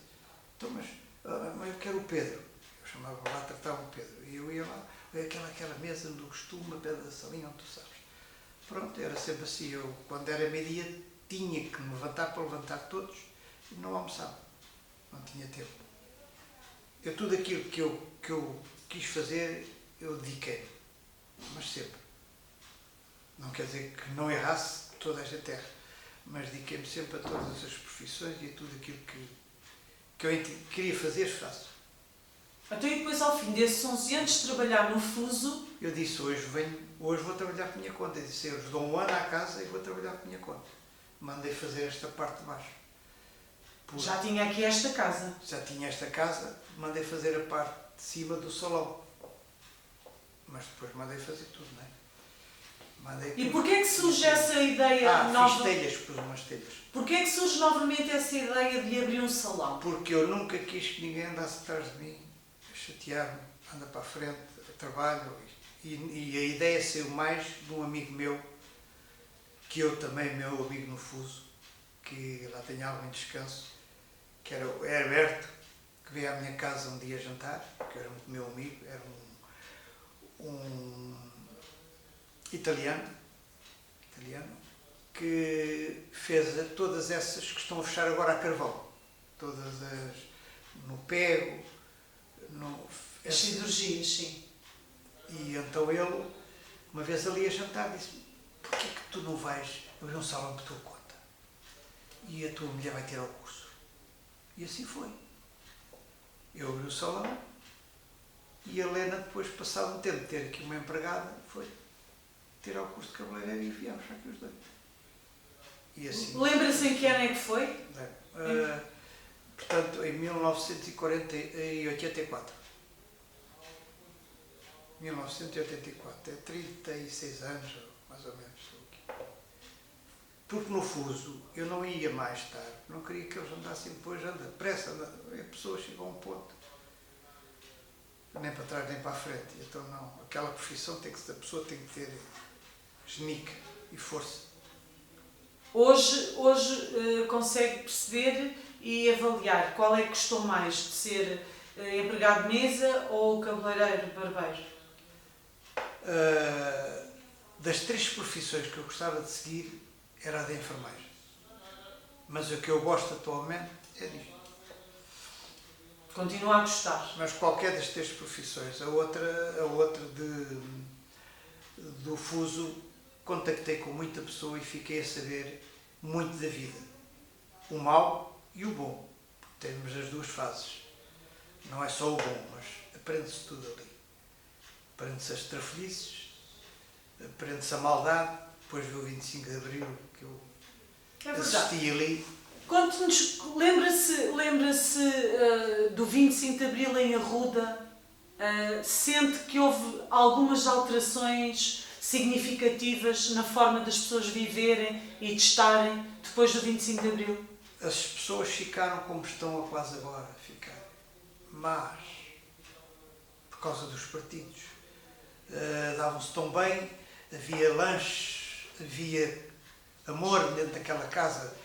Então, mas eu quero o Pedro. Eu chamava lá, tratava o Pedro. E eu ia lá, aquela mesa do costume, a pé da salinha, onde tu sabes. Pronto, era sempre assim. Eu, quando era meio-dia, tinha que me levantar para levantar todos e não almoçava. Não tinha tempo. Tudo aquilo que eu quis fazer, eu dediquei-me. Mas sempre. Não quer dizer que não errasse, toda a gente erra, mas dediquei-me sempre a todas as profissões e a tudo aquilo que eu queria fazer, faço.
Então, e depois, ao fim desses 11 anos de trabalhar no Fuso...
Eu disse: hoje vou trabalhar por minha conta. Eu disse: eu dou um ano à casa e vou trabalhar por minha conta. Mandei fazer esta parte de baixo.
Já tinha aqui esta casa?
Já tinha esta casa, mandei fazer a parte de cima do salão. Mas depois mandei fazer tudo, não é?
E porquê é que surge essa ideia nova?
Fiz telhas, pus umas telhas.
Porquê é que surge novamente essa ideia de abrir um salão?
Porque eu nunca quis que ninguém andasse atrás de mim, a chatear-me, anda para a frente, trabalho. E a ideia saiu mais de um amigo meu, que eu também, meu amigo no Fuso, que lá tenho algo em descanso, que era o Herberto, que veio à minha casa um dia jantar, que era muito meu amigo, era um italiano, que fez todas essas que estão a fechar agora a carvão. Todas as... no pego,
as cirurgias, sim.
E então ele, uma vez ali a jantar, disse: porquê que tu não vais abrir um salão por tua conta? E a tua mulher vai tirar o curso. E assim foi. Eu abri o salão e a Helena, depois, passado um tempo de ter aqui uma empregada, foi tirar o curso de cabeleireiro e viemos aqui os dois. E assim...
Lembra-se em que ano é que foi?
Portanto, em 1984. 1984, é 36 anos, mais ou menos. Porque no Fuso eu não ia mais tarde, não queria que eles andassem depois, depressa, a pessoa chega a um ponto, nem para trás nem para a frente. Então não, aquela profissão a pessoa tem que ter genica e força.
Hoje consegue perceber e avaliar qual é que gostou mais de ser empregado de mesa ou cabeleireiro, barbeiro?
Das três profissões que eu gostava de seguir era a da enfermagem. Mas o que eu gosto atualmente é disto.
Continua a gostar.
Mas qualquer das três profissões. A outra do fuso, contactei com muita pessoa e fiquei a saber muito da vida. O mau e o bom. Temos as duas fases. Não é só o bom, mas aprende-se tudo ali. Aprende-se as trafolhices, aprende-se a maldade. Depois viu o 25 de Abril, que eu assisti ali.
Conte-nos, lembra-se do 25 de Abril em Arruda? Sente que houve algumas alterações significativas na forma das pessoas viverem e de estarem depois do 25 de Abril?
As pessoas ficaram como estão a quase agora a ficar. Mas, por causa dos partidos, davam-se tão bem, havia lanches, havia amor dentro daquela casa.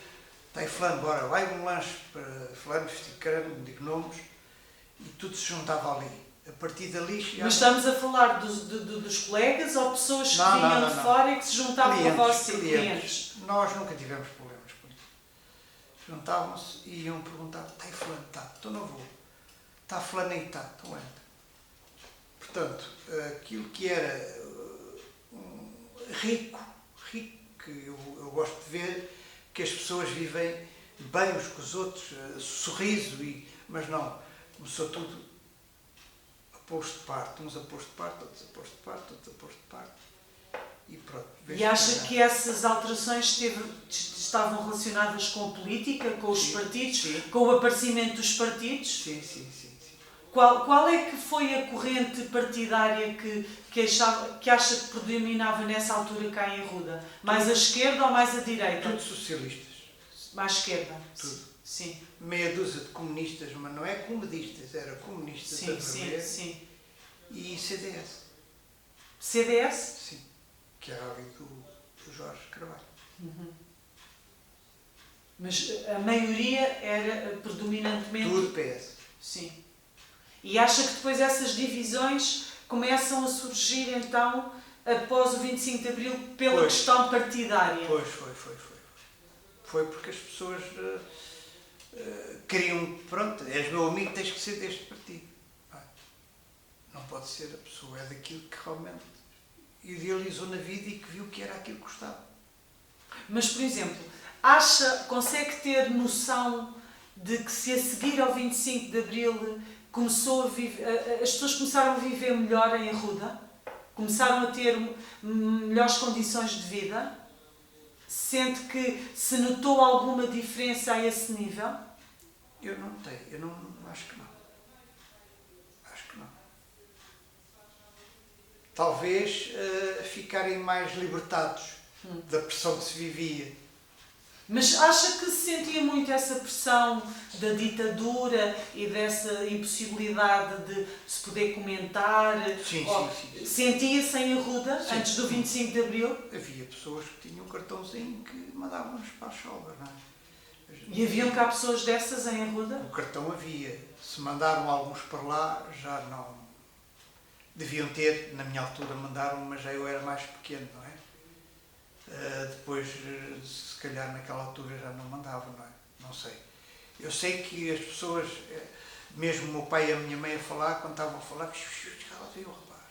Está aí fulano, bora, vai um lanche para fulano, vestido de caramba, não digo nomes, e tudo se juntava ali. A partir dali chegava...
Mas estamos a falar dos colegas ou pessoas que vinham de fora e que se juntavam a vocês, clientes?
Nós nunca tivemos problemas com isso. Juntavam-se e iam perguntar, está aí fulano, está, então não vou. Está fulano aí, está, então entra. Portanto, aquilo que era rico, que eu gosto de ver, que as pessoas vivem bem uns com os outros, sorriso, mas não, começou tudo a pôr-se de parte, uns a pôr-se de parte, outros a pôr-se de parte, outros a pôr-se de parte, e pronto.
E acha que essas alterações estavam relacionadas com a política, com os partidos,
sim.
Com o aparecimento dos partidos?
Sim.
Qual é que foi a corrente partidária que acha que predominava nessa altura cá em Arruda? Mais à esquerda ou mais à direita?
Tudo socialistas.
Mais à esquerda?
Tudo.
Sim.
Meia dúzia de comunistas, mas não é comedistas, era comunistas a vermelho.
Sim.
E CDS.
CDS?
Sim. Que era ali do Jorge Carvalho.
Uhum. Mas a maioria era predominantemente...
Tudo PS.
Sim. E acha que depois essas divisões começam a surgir, então, após o 25 de Abril, pela questão partidária?
Pois, foi. Foi porque as pessoas queriam, pronto, és meu amigo, tens que ser deste partido. Não pode ser, a pessoa é daquilo que realmente idealizou na vida e que viu que era aquilo que gostava.
Mas, por exemplo, consegue ter noção de que se a seguir ao 25 de Abril as pessoas começaram a viver melhor em Arruda? Começaram a ter melhores condições de vida? Sente que se notou alguma diferença a esse nível?
Eu não notei, acho que não. Talvez ficarem mais libertados da pressão que se vivia.
Mas acha que se sentia muito essa pressão da ditadura e dessa impossibilidade de se poder comentar?
Sim.
Sentia-se em Arruda, antes do 25 de Abril?
Havia pessoas que tinham um cartãozinho que mandavam-nos para a cholva, não é?
E haviam cá pessoas dessas em Arruda?
O cartão havia. Se mandaram alguns para lá, já não... Deviam ter, na minha altura mandaram, mas já eu era mais pequeno, não é? Depois, se calhar naquela altura já não mandavam, não é? Não sei. Eu sei que as pessoas, mesmo o meu pai e a minha mãe a falar, quando estavam a falar, lá veio o rapaz.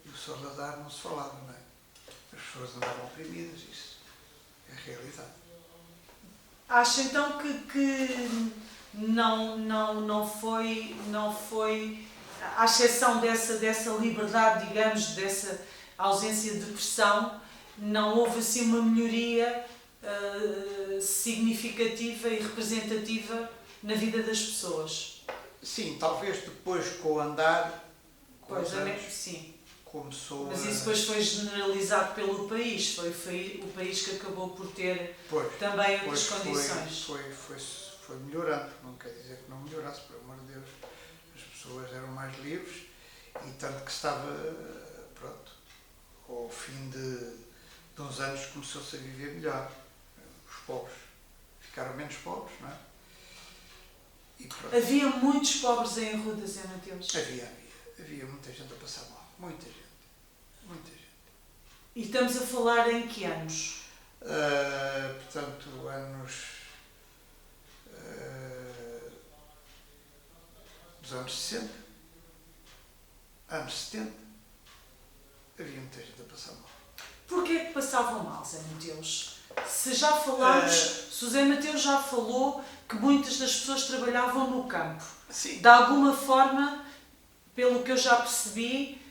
E o Sr. Lazar não se falava, não é? As pessoas andavam oprimidas, isso é a realidade.
Acha então que não foi, à exceção dessa liberdade, digamos, dessa ausência de pressão, não houve assim uma melhoria significativa e representativa na vida das pessoas?
Sim, talvez depois com o andar,
sim.
Começou.
Mas isso depois foi generalizado pelo país, foi o país que acabou por ter também outras condições.
Foi melhorando, não quer dizer que não melhorasse, pelo amor de Deus. As pessoas eram mais livres e tanto que estava, pronto, ao fim de uns anos começou-se a viver melhor. Os pobres ficaram menos pobres, não é?
Havia muitos pobres em Arruda, Zé Mateus?
Havia muita gente a passar mal, muita gente.
E estamos a falar em que anos?
Portanto, anos nos anos 60, anos 70, havia muita gente a passar mal.
Porquê é que passavam mal, Zé Mateus? Se já falámos, se o Zé Mateus já falou que muitas das pessoas trabalhavam no campo.
Sim.
De alguma forma, pelo que eu já percebi,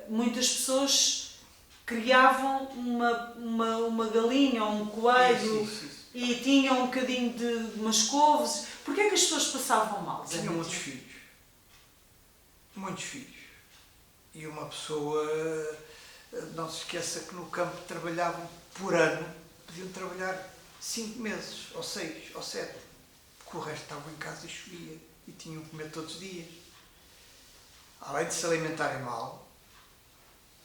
muitas pessoas criavam uma galinha ou um coelho e tinham um bocadinho de umas couves. Porquê é que as pessoas passavam mal, Zé
Tinham
Mateus?
muitos filhos. Muitos filhos. E uma pessoa, não se esqueça que no campo trabalhavam por ano, podiam trabalhar 5 meses, ou 6, ou 7, porque o resto estavam em casa e chovia e tinham que comer todos os dias. Além de se alimentarem mal,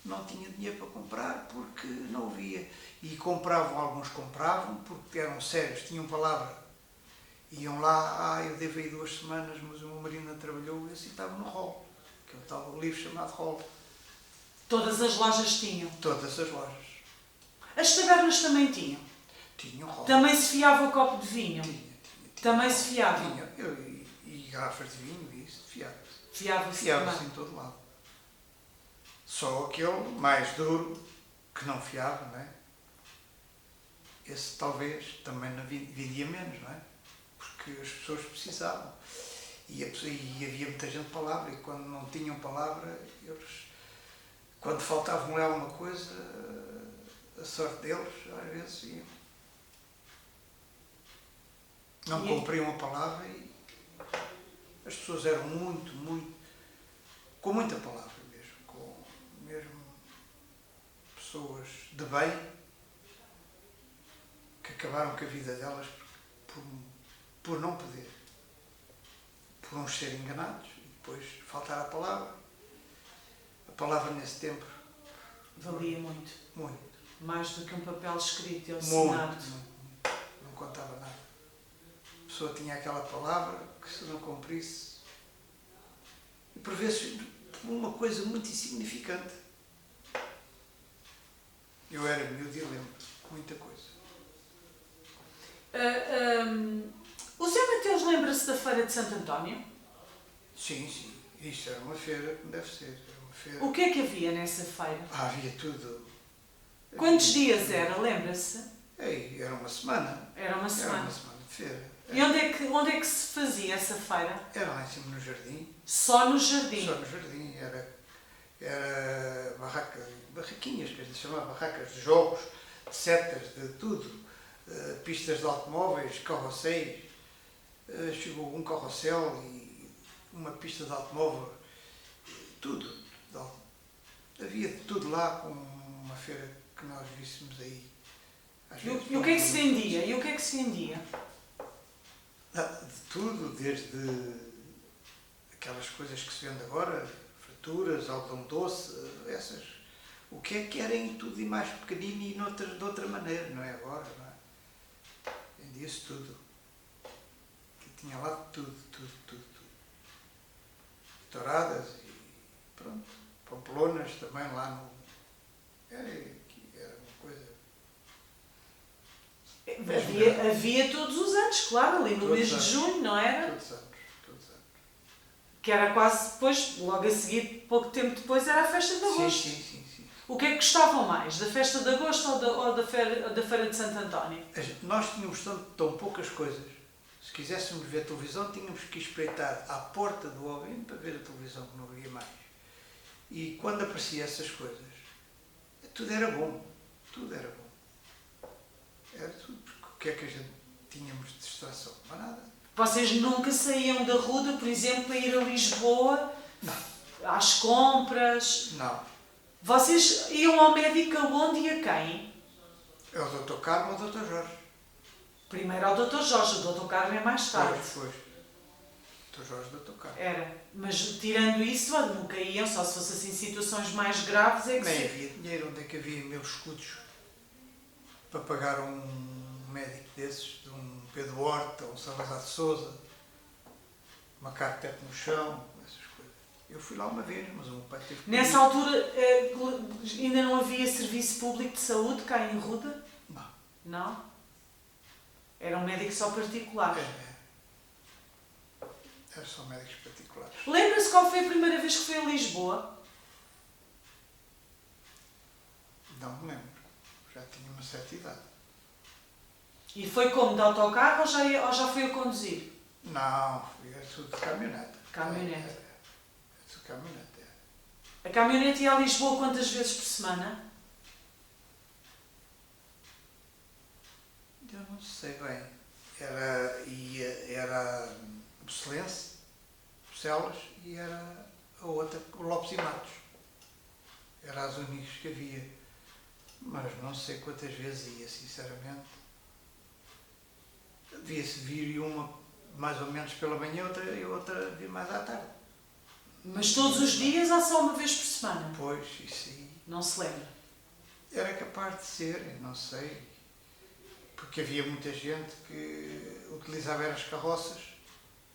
não tinham dinheiro para comprar porque não havia. E compravam, alguns compravam porque eram sérios, tinham palavra. Iam lá, eu devo aí 2 semanas, mas o meu marido não trabalhou, e assim estava no rol, que é o tal livro chamado rol.
Todas as lojas tinham.
Todas as lojas.
As tabernas também tinham.
Tinham rol.
Também se fiava o copo de vinho.
Tinha.
Também se fiava.
Tinha. E garrafas de vinho, e isso, fiava-se.
Fiava-se
Fiava-se
também.
em todo lado. Só aquele mais duro, que não fiava, não é? Esse talvez também vendia menos, não é? Porque as pessoas precisavam. E havia muita gente de palavra, e quando não tinham palavra, eles, quando faltava-lhe alguma coisa, a sorte deles, às vezes, iam. Não cumpriam a palavra e as pessoas eram com muita palavra mesmo pessoas de bem, que acabaram com a vida delas por não poder, por uns serem enganados e depois faltar a palavra. A palavra nesse tempo
Valia muito.
muito.
Mais do que um papel escrito e
Muito.
assinado.
Não contava nada. A pessoa tinha aquela palavra que, se não cumprisse, e por vezes uma coisa muito insignificante. Eu era miúdo e lembro muita coisa.
O Zé Mateus lembra-se da Feira de Santo António?
Sim. Isto era uma feira, como deve ser. Era uma feira.
O que é que havia nessa feira?
Havia tudo.
Quantos dias era? Lembra-se?
Era uma semana.
Era uma semana.
Era uma semana de feira.
E onde é que se fazia essa feira?
Era lá em cima no jardim.
Só no jardim?
Só no jardim. Era barraquinhas, que a gente chamava barracas de jogos, de setas, de tudo. Pistas de automóveis, carrosséis. Chegou um carrossel e uma pista de automóvel. Tudo. Havia tudo lá, com uma feira que nós víssemos aí.
E o que é que se vendia?
De tudo, desde aquelas coisas que se vende agora, frituras, algodão doce, essas. O que é que era em tudo e mais pequenino e de outra maneira, não é agora, não é? Vendia-se tudo. Que tinha lá tudo. Touradas e pronto. Pampelonas também lá no... Era uma coisa...
Havia todos os anos, claro, ali no mês de junho, não era?
Todos os anos.
Que era quase depois, logo a seguir, pouco tempo depois, era a festa de agosto.
Sim.
O que é que gostavam mais? Da festa de agosto ou da feira de Santo António?
Nós tínhamos tão poucas coisas. Se quiséssemos ver televisão, tínhamos que espreitar à porta do Ovim para ver a televisão, que não havia mais. E quando apareciam essas coisas, tudo era bom. Era tudo, porque o que é que a gente tínhamos de distração? Não há nada.
Vocês nunca saíam da Ruda, por exemplo, a ir a Lisboa?
Não.
Às compras?
Não.
Vocês iam ao médico aonde e a quem?
É o Dr. Carmo ou o Dr. Jorge?
Primeiro ao Dr. Jorge, o Dr. Carmo é mais tarde.
Pois. Dr. Jorge e Dr. Carmo.
Era. Mas tirando isso, nunca iam, só se fosse assim situações mais graves é que
Nem havia dinheiro. Onde é que havia meus escudos para pagar um médico desses, de um Pedro Horta, um Salazar de Souza, uma carpete no chão, essas coisas. Eu fui lá uma vez, mas o meu pai teve que...
Nessa altura ainda não havia serviço público de saúde cá em Ruda?
Não.
Não? Era um médico só particular?
Eram só médicos particulares.
Lembra-se qual foi a primeira vez que foi a Lisboa?
Não me lembro. Já tinha uma certa idade.
E foi como? De autocarro ou já foi a conduzir?
Não, era tudo de caminhonete.
Caminhonete.
Era tudo caminhonete.
A caminhonete ia a Lisboa quantas vezes por semana?
Eu não sei bem. Era o Celense, Bucelas, e era a outra, o Lopes e Matos. Eram as únicas que havia. Mas não sei quantas vezes ia, sinceramente. Devia-se vir uma mais ou menos pela manhã e outra vir mais à tarde.
Mas todos os dias ou só uma vez por semana?
Pois, isso aí.
Não se lembra?
Era capaz de ser, não sei. Porque havia muita gente que utilizava as carroças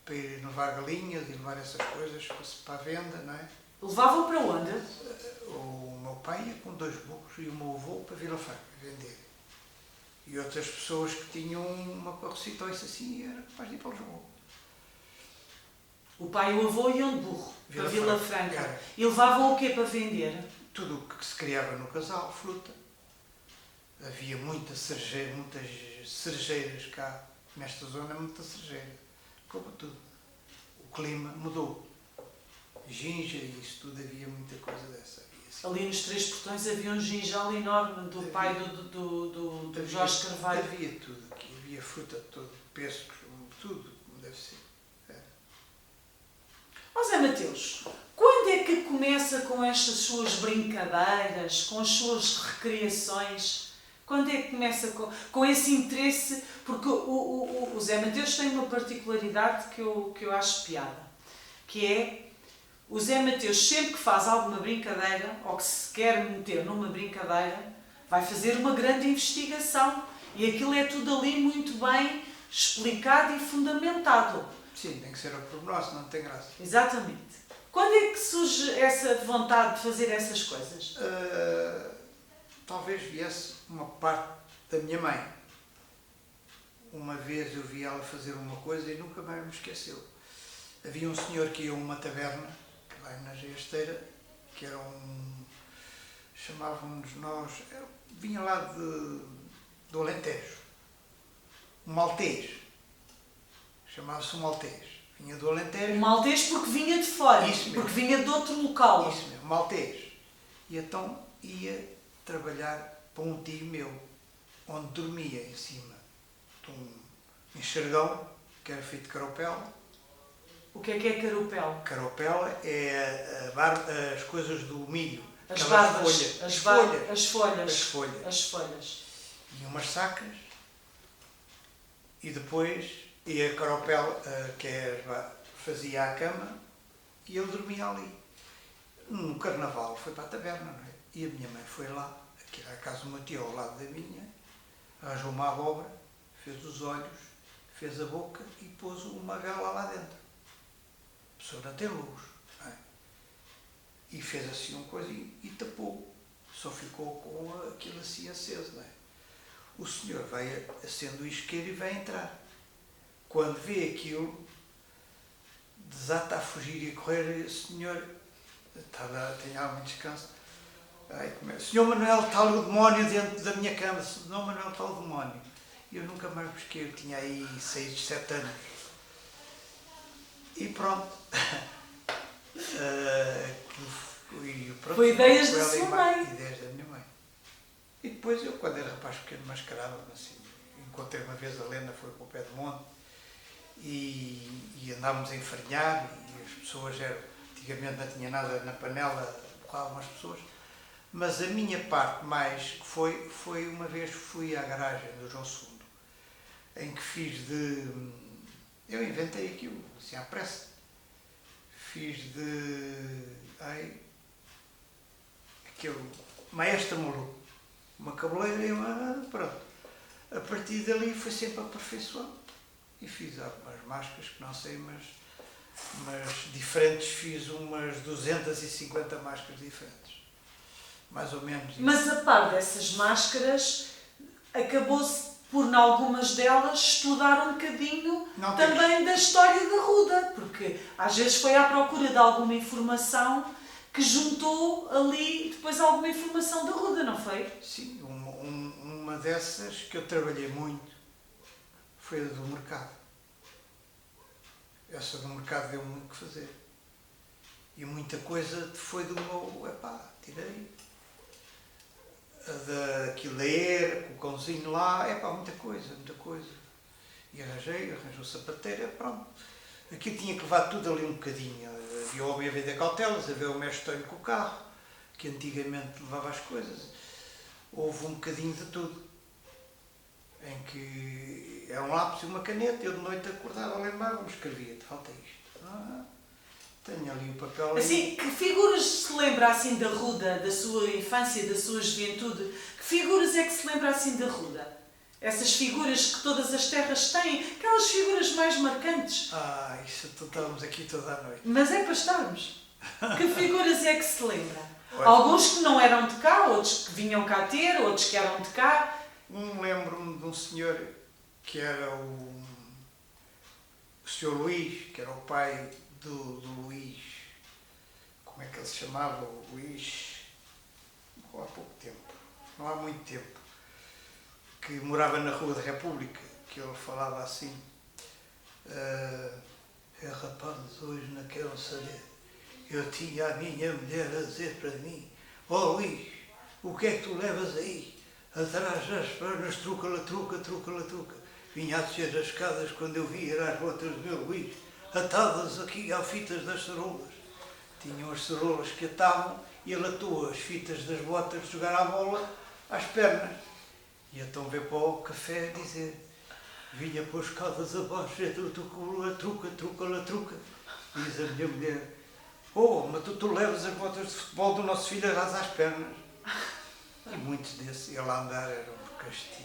para ir levar galinhas e levar essas coisas para a venda, não é?
Levavam para onde?
O meu pai ia com 2 burros e o meu avô para Vila Franca vender. E outras pessoas que tinham uma carrocita ou isso assim, era capaz de ir para Lisboa.
O pai e o avô iam de burro para Vila Franca.
Era.
E levavam o quê para vender?
Tudo o que se criava no casal, fruta. Havia muitas cerejeiras cá, nesta zona, muita cerejeira. Como tudo. O clima mudou. Ginja e isso tudo, havia muita coisa dessa. Assim.
Ali nos Três Portões havia um ginjal enorme do pai do Jorge Carvalho.
Havia tudo aqui, havia fruta de todo, pêssegos, tudo como deve ser.
Ó Zé Mateus, quando é que começa com estas suas brincadeiras, com as suas recreações? Quando é que começa com esse interesse? Porque o Zé Mateus tem uma particularidade que eu acho piada, que é o Zé Mateus, sempre que faz alguma brincadeira, ou que se quer meter numa brincadeira, vai fazer uma grande investigação. E aquilo é tudo ali muito bem explicado e fundamentado.
Sim, tem que ser ao pormenor, senão não tem graça.
Exatamente. Quando é que surge essa vontade de fazer essas coisas?
Talvez viesse uma parte da minha mãe. Uma vez eu vi ela fazer uma coisa e nunca mais me esqueceu. Havia um senhor que ia a uma taberna, lá na Esteira, que era chamávamos nós, vinha lá do Alentejo, um maltês, chamava-se um maltês, vinha do Alentejo.
Um maltês porque vinha de fora,
Isso mesmo.
porque vinha de outro local.
Isso mesmo, maltês. E então ia trabalhar para um tio meu, onde dormia em cima de um enxergão, que era feito de caropela.
O que é caropel?
Caropela é as coisas do milho.
As
aquelas
barbas,
folhas.
as folhas.
As folhas.
As folhas.
E umas sacas. E depois ia a caropela, fazia a cama e ele dormia ali. No carnaval foi para a taberna, não é? E a minha mãe foi lá, aqui era a casa do meu tio ao lado da minha, arranjou uma abóbora, fez os olhos, fez a boca e pôs uma vela lá dentro. A pessoa não tem luz, não é? E fez assim uma coisinha e tapou. Só ficou com aquilo assim aceso, não é? O senhor vai acender o isqueiro e vai entrar. Quando vê aquilo, desata a fugir e a correr, o senhor tem algo de descanso. Senhor Manuel, está o demónio dentro da minha cama. Senhor Manuel, está o demónio. E eu nunca mais busquei, eu tinha aí 6, 7 anos. E pronto.
Foi ideias da sua mãe.
Ideias da minha mãe. E depois eu, quando era rapaz pequeno, mascarava-me assim. Encontrei uma vez a Lena, foi para o pé do monte, e andávamos a enfarinhar, e as pessoas antigamente não tinha nada na panela, borravam as pessoas. Mas a minha parte mais que foi uma vez fui à garagem do João II, em que fiz eu inventei aquilo, assim à pressa. Fiz aquele maestro maluco, uma cabeleira e pronto. A partir dali foi sempre aperfeiçoando. E fiz algumas máscaras que não sei, mas diferentes, fiz umas 250 máscaras diferentes. Mais ou menos.
Mas a par dessas máscaras, acabou-se por, em algumas delas, estudar um bocadinho
Não
também da história da Ruda, porque às vezes foi à procura de alguma informação que juntou ali depois alguma informação da Ruda, não foi?
Sim, uma dessas que eu trabalhei muito foi a do mercado. Essa do mercado deu muito o que fazer. E muita coisa foi do meu, tirei. Daquilo da era, com o cãozinho lá, muita coisa. E arranjou sapateira, pronto. Aquilo tinha que levar tudo ali um bocadinho. Havia o homem a vender cautelas, havia o mestre Tonho com o carro, que antigamente levava as coisas. Houve um bocadinho de tudo. Em que era um lápis e uma caneta, eu de noite acordava, lembrava-me, escrevia-te, falta isto. Tenho ali o papel.
Assim, que figuras se lembra assim da Ruda, da sua infância, da sua juventude? Que figuras é que se lembra assim da Ruda? Essas figuras que todas as terras têm, aquelas figuras mais marcantes.
Isso estamos aqui toda a noite.
Mas é para estarmos. Que figuras é que se lembra?
Olha,
alguns que não eram de cá, outros que vinham cá ter, outros que eram de cá.
Lembro-me de um senhor que era o senhor Luís, que era o pai do Luís, como é que ele se chamava? O Luís, há pouco tempo, não há muito tempo, que morava na Rua da República, que ele falava assim, rapazes, hoje não quero saber, eu tinha a minha mulher a dizer para mim, Luís, o que é que tu levas aí? Atrás das pernas, truca-la, truca. Vinha a descer as escadas quando eu vi as botas do meu Luís, atadas aqui às fitas das ceroulas. Tinham as ceroulas que atavam e ele atou as fitas das botas de jogar a bola às pernas. E então veio para o café dizer, vinha para as escadas abaixo, truca. Diz a minha mulher, mas tu levas as botas de futebol do nosso filho às pernas. E muitos desses, ele a andar era um castiço.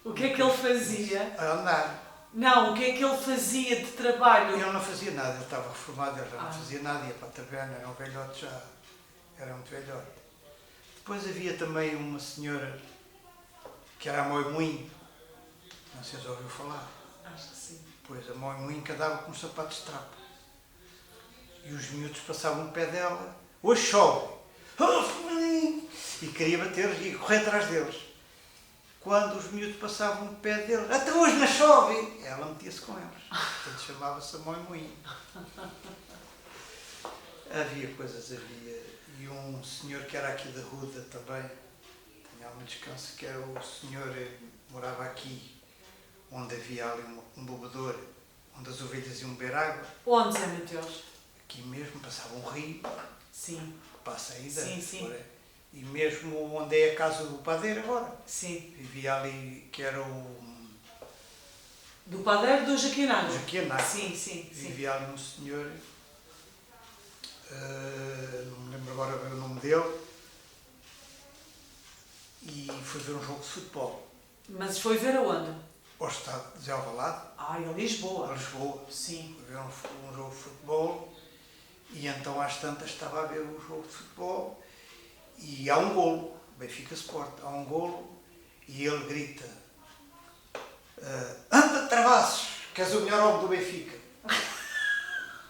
O que é que ele fazia?
A andar.
Não, o que é que ele fazia de trabalho?
Ele não fazia nada, ele estava reformado, ele já não fazia nada, ia para a taberna, era um velhote já, era muito velhote. Depois havia também uma senhora que era a Mãe Moinho, não sei se ouviu falar.
Acho que sim.
Pois a Mãe Moinho que andava com sapatos de trapo. E os miúdos passavam o pé dela, hoje chove. E queria bater e correr atrás deles. Quando os miúdos passavam o pé deles, até hoje não chove! Ela metia-se com eles. Portanto, chamava-se a Mãe Moinho. Havia coisas, havia. E um senhor que era aqui da Ruda também, tinha algum descanso, que era o senhor que morava aqui, onde havia ali um bebedor, onde as ovelhas iam beber água.
Onde, Zé Mateus?
Aqui mesmo passava um rio.
Sim.
Passa ainda.
Sim.
E mesmo onde é a casa do padeiro agora.
Sim.
Vivia ali, que era o...
Do padeiro do Jaquinago.
Jaquinago.
Sim.
Vivia ali um senhor, não me lembro agora bem o nome dele, e foi ver um jogo de futebol.
Mas foi ver aonde?
Ao estado de Alvalade.
Em Lisboa.
A Lisboa.
Sim.
Foi ver um jogo de futebol, e então às tantas estava a ver o jogo de futebol, e há um golo, Benfica Sport, há um golo, e ele grita, anda Travassos, que és o melhor homem do Benfica.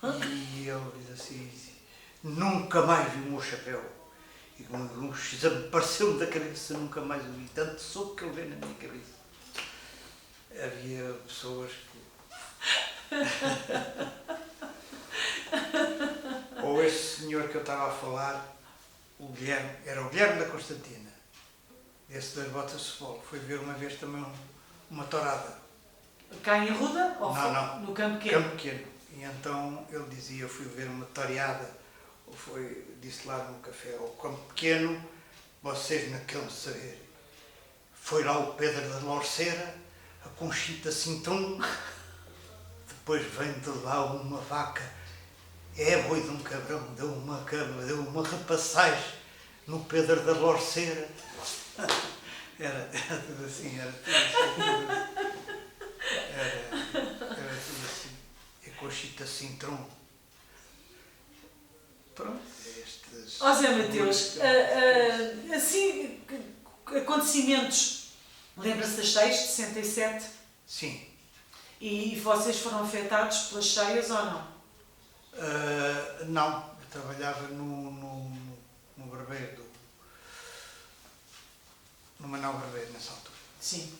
E ele diz assim, nunca mais vi o meu chapéu. E desapareceu-me da cabeça, nunca mais o vi. Tanto soco que ele veio na minha cabeça. Havia pessoas que... Ou este senhor que eu estava a falar, o Guilherme, era o Guilherme da Constantina, esse das botas de futebol, foi ver uma vez também uma tourada.
Cá em Ruda? Ou
não.
No Campo Pequeno?
Campo Pequeno. E então ele dizia, eu fui ver uma toreada, ou disse lá no café, ao Campo Pequeno, vocês não querem saber. Foi lá o Pedro da Lorceira, a Conchita Cintum, depois vem de lá uma vaca, é boi de um cabrão, deu uma repassagem no Pedro da Lorceira. Era tudo assim, era tudo assim. E a Conchita Cintum. Pronto,
Zé Mateus, assim, acontecimentos Lembra-se das cheias de 67?
Sim.
E vocês foram afetados pelas cheias ou não?
Não, eu trabalhava no barbeiro, no Manuel Barbeiro nessa altura.
Sim.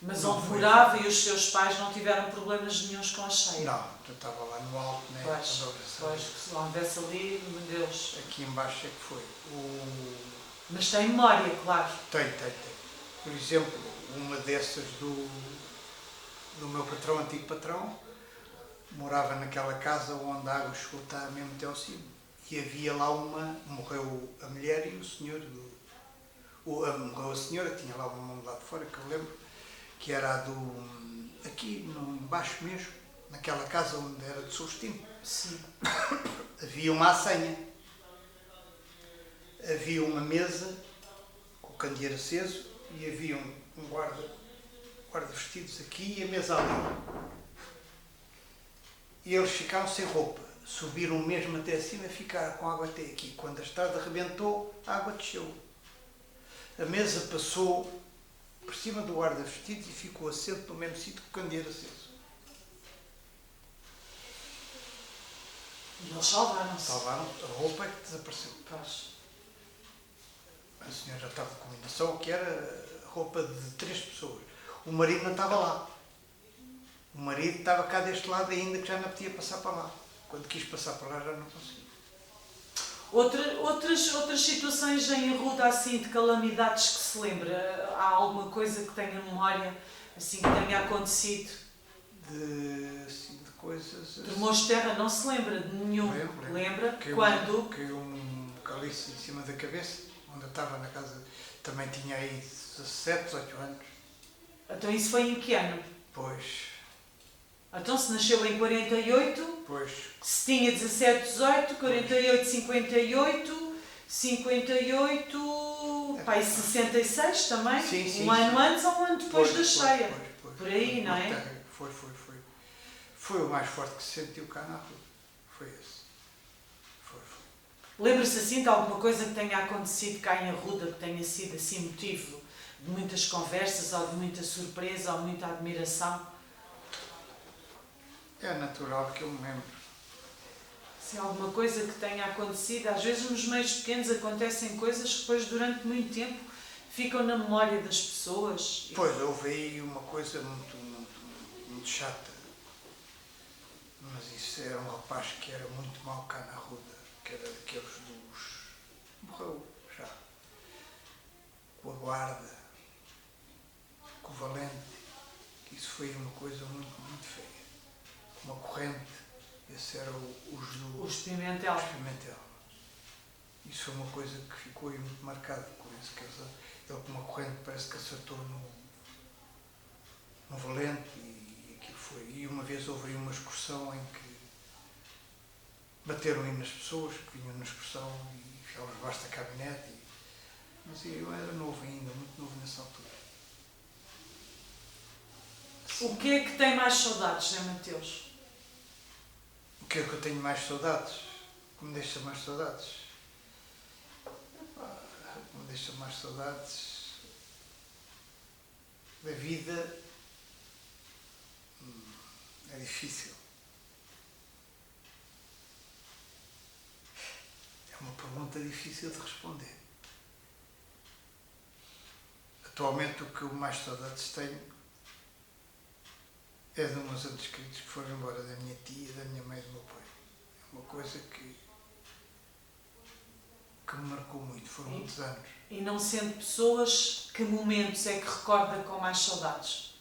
Mas
Não
onde
foi.
morava e os seus pais não tiveram problemas nenhuns com a cheia?
Não, eu estava lá no alto, né?
Pois, se lá houvesse ali, meu Deus.
Aqui embaixo é que foi.
Mas tem memória, claro.
Tem. Por exemplo, uma dessas do meu patrão, antigo patrão, morava naquela casa onde a água chegou a mesmo até ao cimo. E havia lá morreu a mulher e o senhor, morreu a senhora, tinha lá uma mão lá de fora, que eu lembro, que era a aqui embaixo mesmo, naquela casa onde era de Celestino.
Sim.
Havia uma assenha, havia uma mesa com o candeeiro aceso e havia um guarda-vestidos aqui e a mesa ali. E eles ficaram sem roupa, subiram mesmo até acima e ficaram com a água até aqui. Quando a estrada arrebentou, a água desceu. A mesa passou por cima do guarda-vestidos e ficou assento no mesmo sítio que o candeeiro aceso.
E eles salvaram-se.
Salvaram, a roupa é que desapareceu.
Pois.
A senhora já estava com combinação, que era roupa de 3 pessoas. O marido não estava lá. O marido estava cá deste lado ainda, que já não podia passar para lá. Quando quis passar para lá já não conseguia.
Outras situações em Arruda, assim, de calamidades que se lembra? Há alguma coisa que tenha memória, assim, que tenha acontecido?
De coisas...
Tremores de terra não se lembra de nenhum. Lembra? Quando?
Caiu um caliço em cima da cabeça, onde eu estava na casa. Também tinha aí 17, 18 anos.
Então isso foi em que ano?
Pois...
Então se nasceu em 48,
Pois...
se tinha 17, 18, 48, 58, 58, pá, e 66 também?
Sim,
um ano antes ou um ano depois da cheia.
Pois.
Por aí, não é?
Foi. Foi o mais forte que se sentiu cá na rua. Foi esse. Foi.
Lembra-se assim de alguma coisa que tenha acontecido cá em Arruda, que tenha sido assim motivo de muitas conversas, ou de muita surpresa, ou muita admiração?
É natural que eu me lembro.
Se alguma coisa que tenha acontecido, às vezes nos meios pequenos acontecem coisas que depois durante muito tempo ficam na memória das pessoas.
Pois, houve aí uma coisa muito chata. Mas isso era um rapaz que era muito mau cá na Ruda, que era daqueles dos... Morreu já. Com a guarda, com o valente. Isso foi uma coisa muito feia. Uma corrente. Esse era os
Pimentel.
Isso foi uma coisa que ficou aí muito marcada com isso. Que ele com uma corrente parece que acertou no valente e aquilo foi. E uma vez houve aí uma excursão em que bateram aí nas pessoas que vinham na excursão e enfiaram debaixo da caminhonete. Mas eu era novo ainda, muito novo nessa altura.
O que é que tem mais saudades, Zé Mateus?
O que é que eu tenho mais saudades? O que me deixa mais saudades? O que me deixa mais saudades da vida é difícil. É uma pergunta difícil de responder. Atualmente o que eu mais saudades tenho é de meus entes queridos que foram embora, da minha tia, da minha mãe e do meu pai. É uma coisa que me marcou muito, foram muitos anos.
E não sendo pessoas, que momentos é que recorda com mais saudades?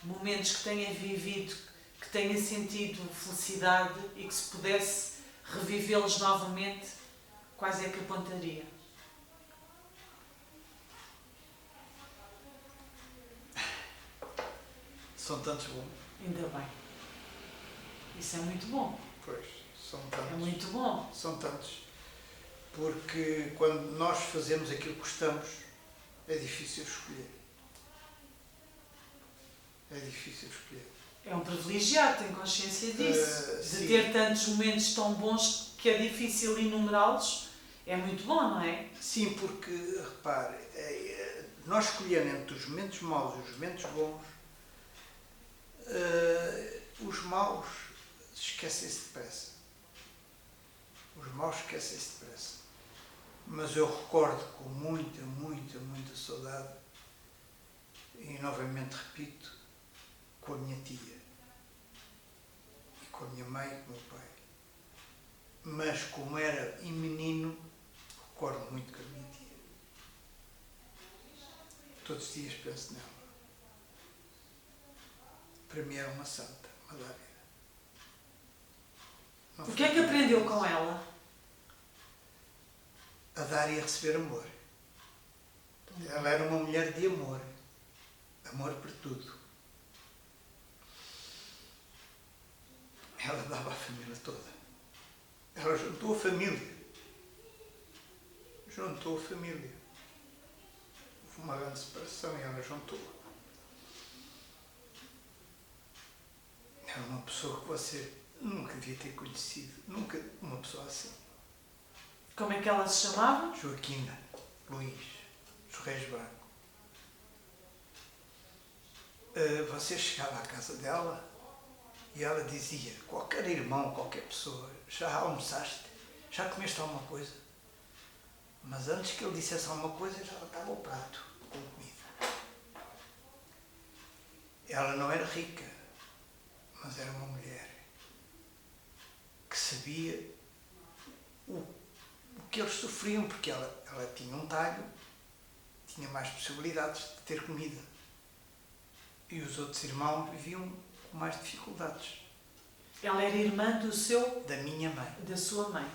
Momentos que tenha vivido, que tenha sentido felicidade e que se pudesse revivê-los novamente, quais é que apontaria?
São tantos bons.
Ainda bem. Isso é muito bom.
Pois, são tantos.
É muito bom.
São tantos. Porque quando nós fazemos aquilo que gostamos, é difícil escolher. É difícil escolher.
É um privilegiado, tem consciência disso. De
sim.
ter tantos momentos tão bons que é difícil enumerá-los É muito bom, não é?
Sim, porque, repare, nós escolhendo entre os momentos maus e os momentos bons, os maus esquecem-se depressa. Os maus esquecem-se depressa. Mas eu recordo com muita, muita, muita saudade, e novamente repito, com a minha tia, e com a minha mãe e com o meu pai. Mas como era menino, recordo muito com a minha tia. Todos os dias penso nela. Para mim era uma santa, uma dávida.
O que é que aprendeu com ela?
A dar e a receber amor. Ela era uma mulher de amor. Amor por tudo. Ela dava à família toda. Ela juntou a família. Juntou a família. Houve uma grande separação e ela juntou-a. Era uma pessoa que você nunca devia ter conhecido. Nunca uma pessoa assim.
Como é que ela se chamava?
Joaquina Luís Sorrés Branco. Você chegava à casa dela e ela dizia, qualquer irmão, qualquer pessoa, já almoçaste? Já comeste alguma coisa? Mas antes que ele dissesse alguma coisa, já estava o prato com comida. Ela não era rica, mas era uma mulher que sabia o que eles sofriam, porque ela tinha um talho, tinha mais possibilidades de ter comida. E os outros irmãos viviam com mais dificuldades.
Ela era irmã do seu...
Da minha mãe.
Da sua mãe.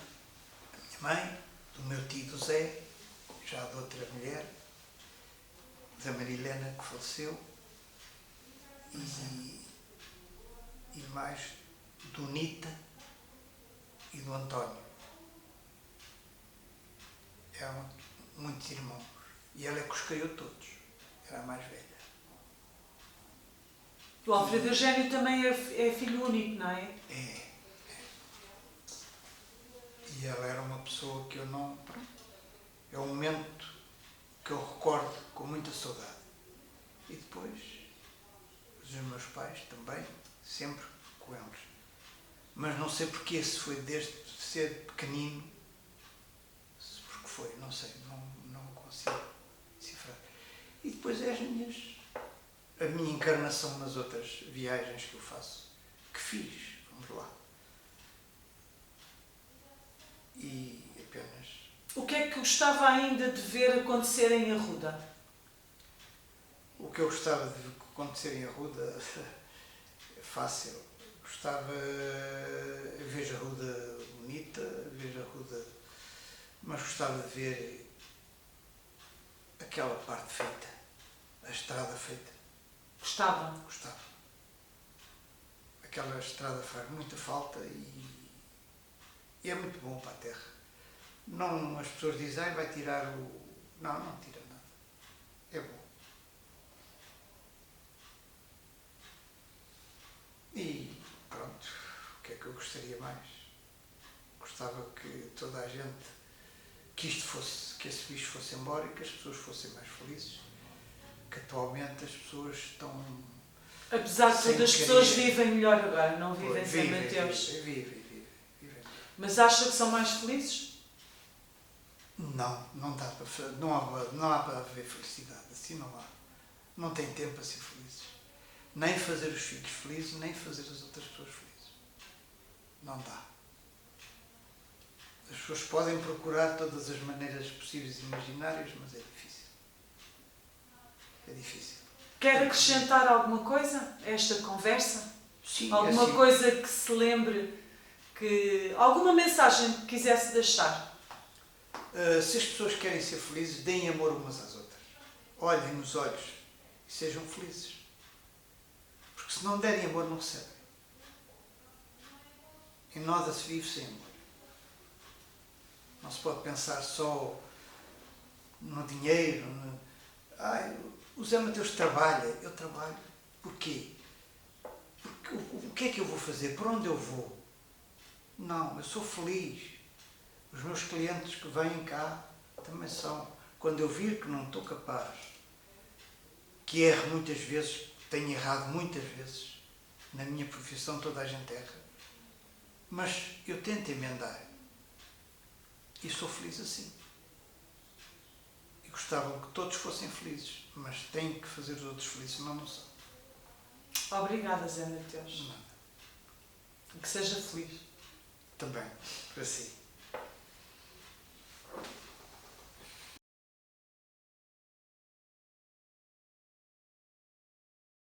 Da minha mãe, do meu tio do Zé, já de outra mulher, da Marilena que faleceu, e mais do Nita e do António. Eram muitos irmãos. E ela é que os criou todos. Era a mais velha.
O Alfredo Eugénio também é filho único, não é?
É. E ela era uma pessoa que eu não... É um momento que eu recordo com muita saudade. E depois, os meus pais também, sempre com eles. Mas não sei porque, se foi desde ser pequenino, porque foi, não sei, não consigo decifrar. E depois é a minha encarnação nas outras viagens que eu faço, que fiz, vamos lá. E apenas...
O que é que gostava ainda de ver acontecer em Arruda?
O que eu gostava de acontecer em Arruda é fácil. Gostava, vejo a Arruda bonita, vejo a Arruda, mas gostava de ver aquela parte feita, a estrada feita.
Gostava?
Gostava. Aquela estrada faz muita falta e é muito bom para a terra. Não, as pessoas dizem, vai tirar o... Não, não tira nada. É bom. E pronto, o que é que eu gostaria mais? Gostava que toda a gente, que esse bicho fosse embora e que as pessoas fossem mais felizes. Que atualmente as pessoas estão...
Apesar de todas as pessoas vivem melhor agora, não vivem sem
Vivem.
Mateus. Mas acha que são mais felizes?
Não dá para... Não há para haver felicidade, assim não há. Não tem tempo para ser felizes. Nem fazer os filhos felizes, nem fazer as outras pessoas felizes. Não dá. As pessoas podem procurar todas as maneiras possíveis e imaginárias, mas é difícil. É difícil.
Quer acrescentar alguma coisa a esta conversa?
Sim,
alguma
assim,
coisa que se lembre, alguma mensagem que quisesse deixar?
Se as pessoas querem ser felizes, deem amor umas às outras. Olhem nos olhos e sejam felizes. Porque se não derem amor, não recebem. E nada se vive sem amor. Não se pode pensar só no dinheiro. O Zé Mateus trabalha. Eu trabalho. Porquê? Porque o que é que eu vou fazer? Por onde eu vou? Não, eu sou feliz. Os meus clientes que vêm cá também são. Quando eu vir que não estou capaz, que erro muitas vezes, tenho errado muitas vezes, na minha profissão toda a gente erra, mas eu tento emendar e sou feliz assim. E gostava que todos fossem felizes, mas tenho que fazer os outros felizes, senão não são.
Obrigada, Zé Mateus.
Nada.
Que seja feliz.
Também, para si.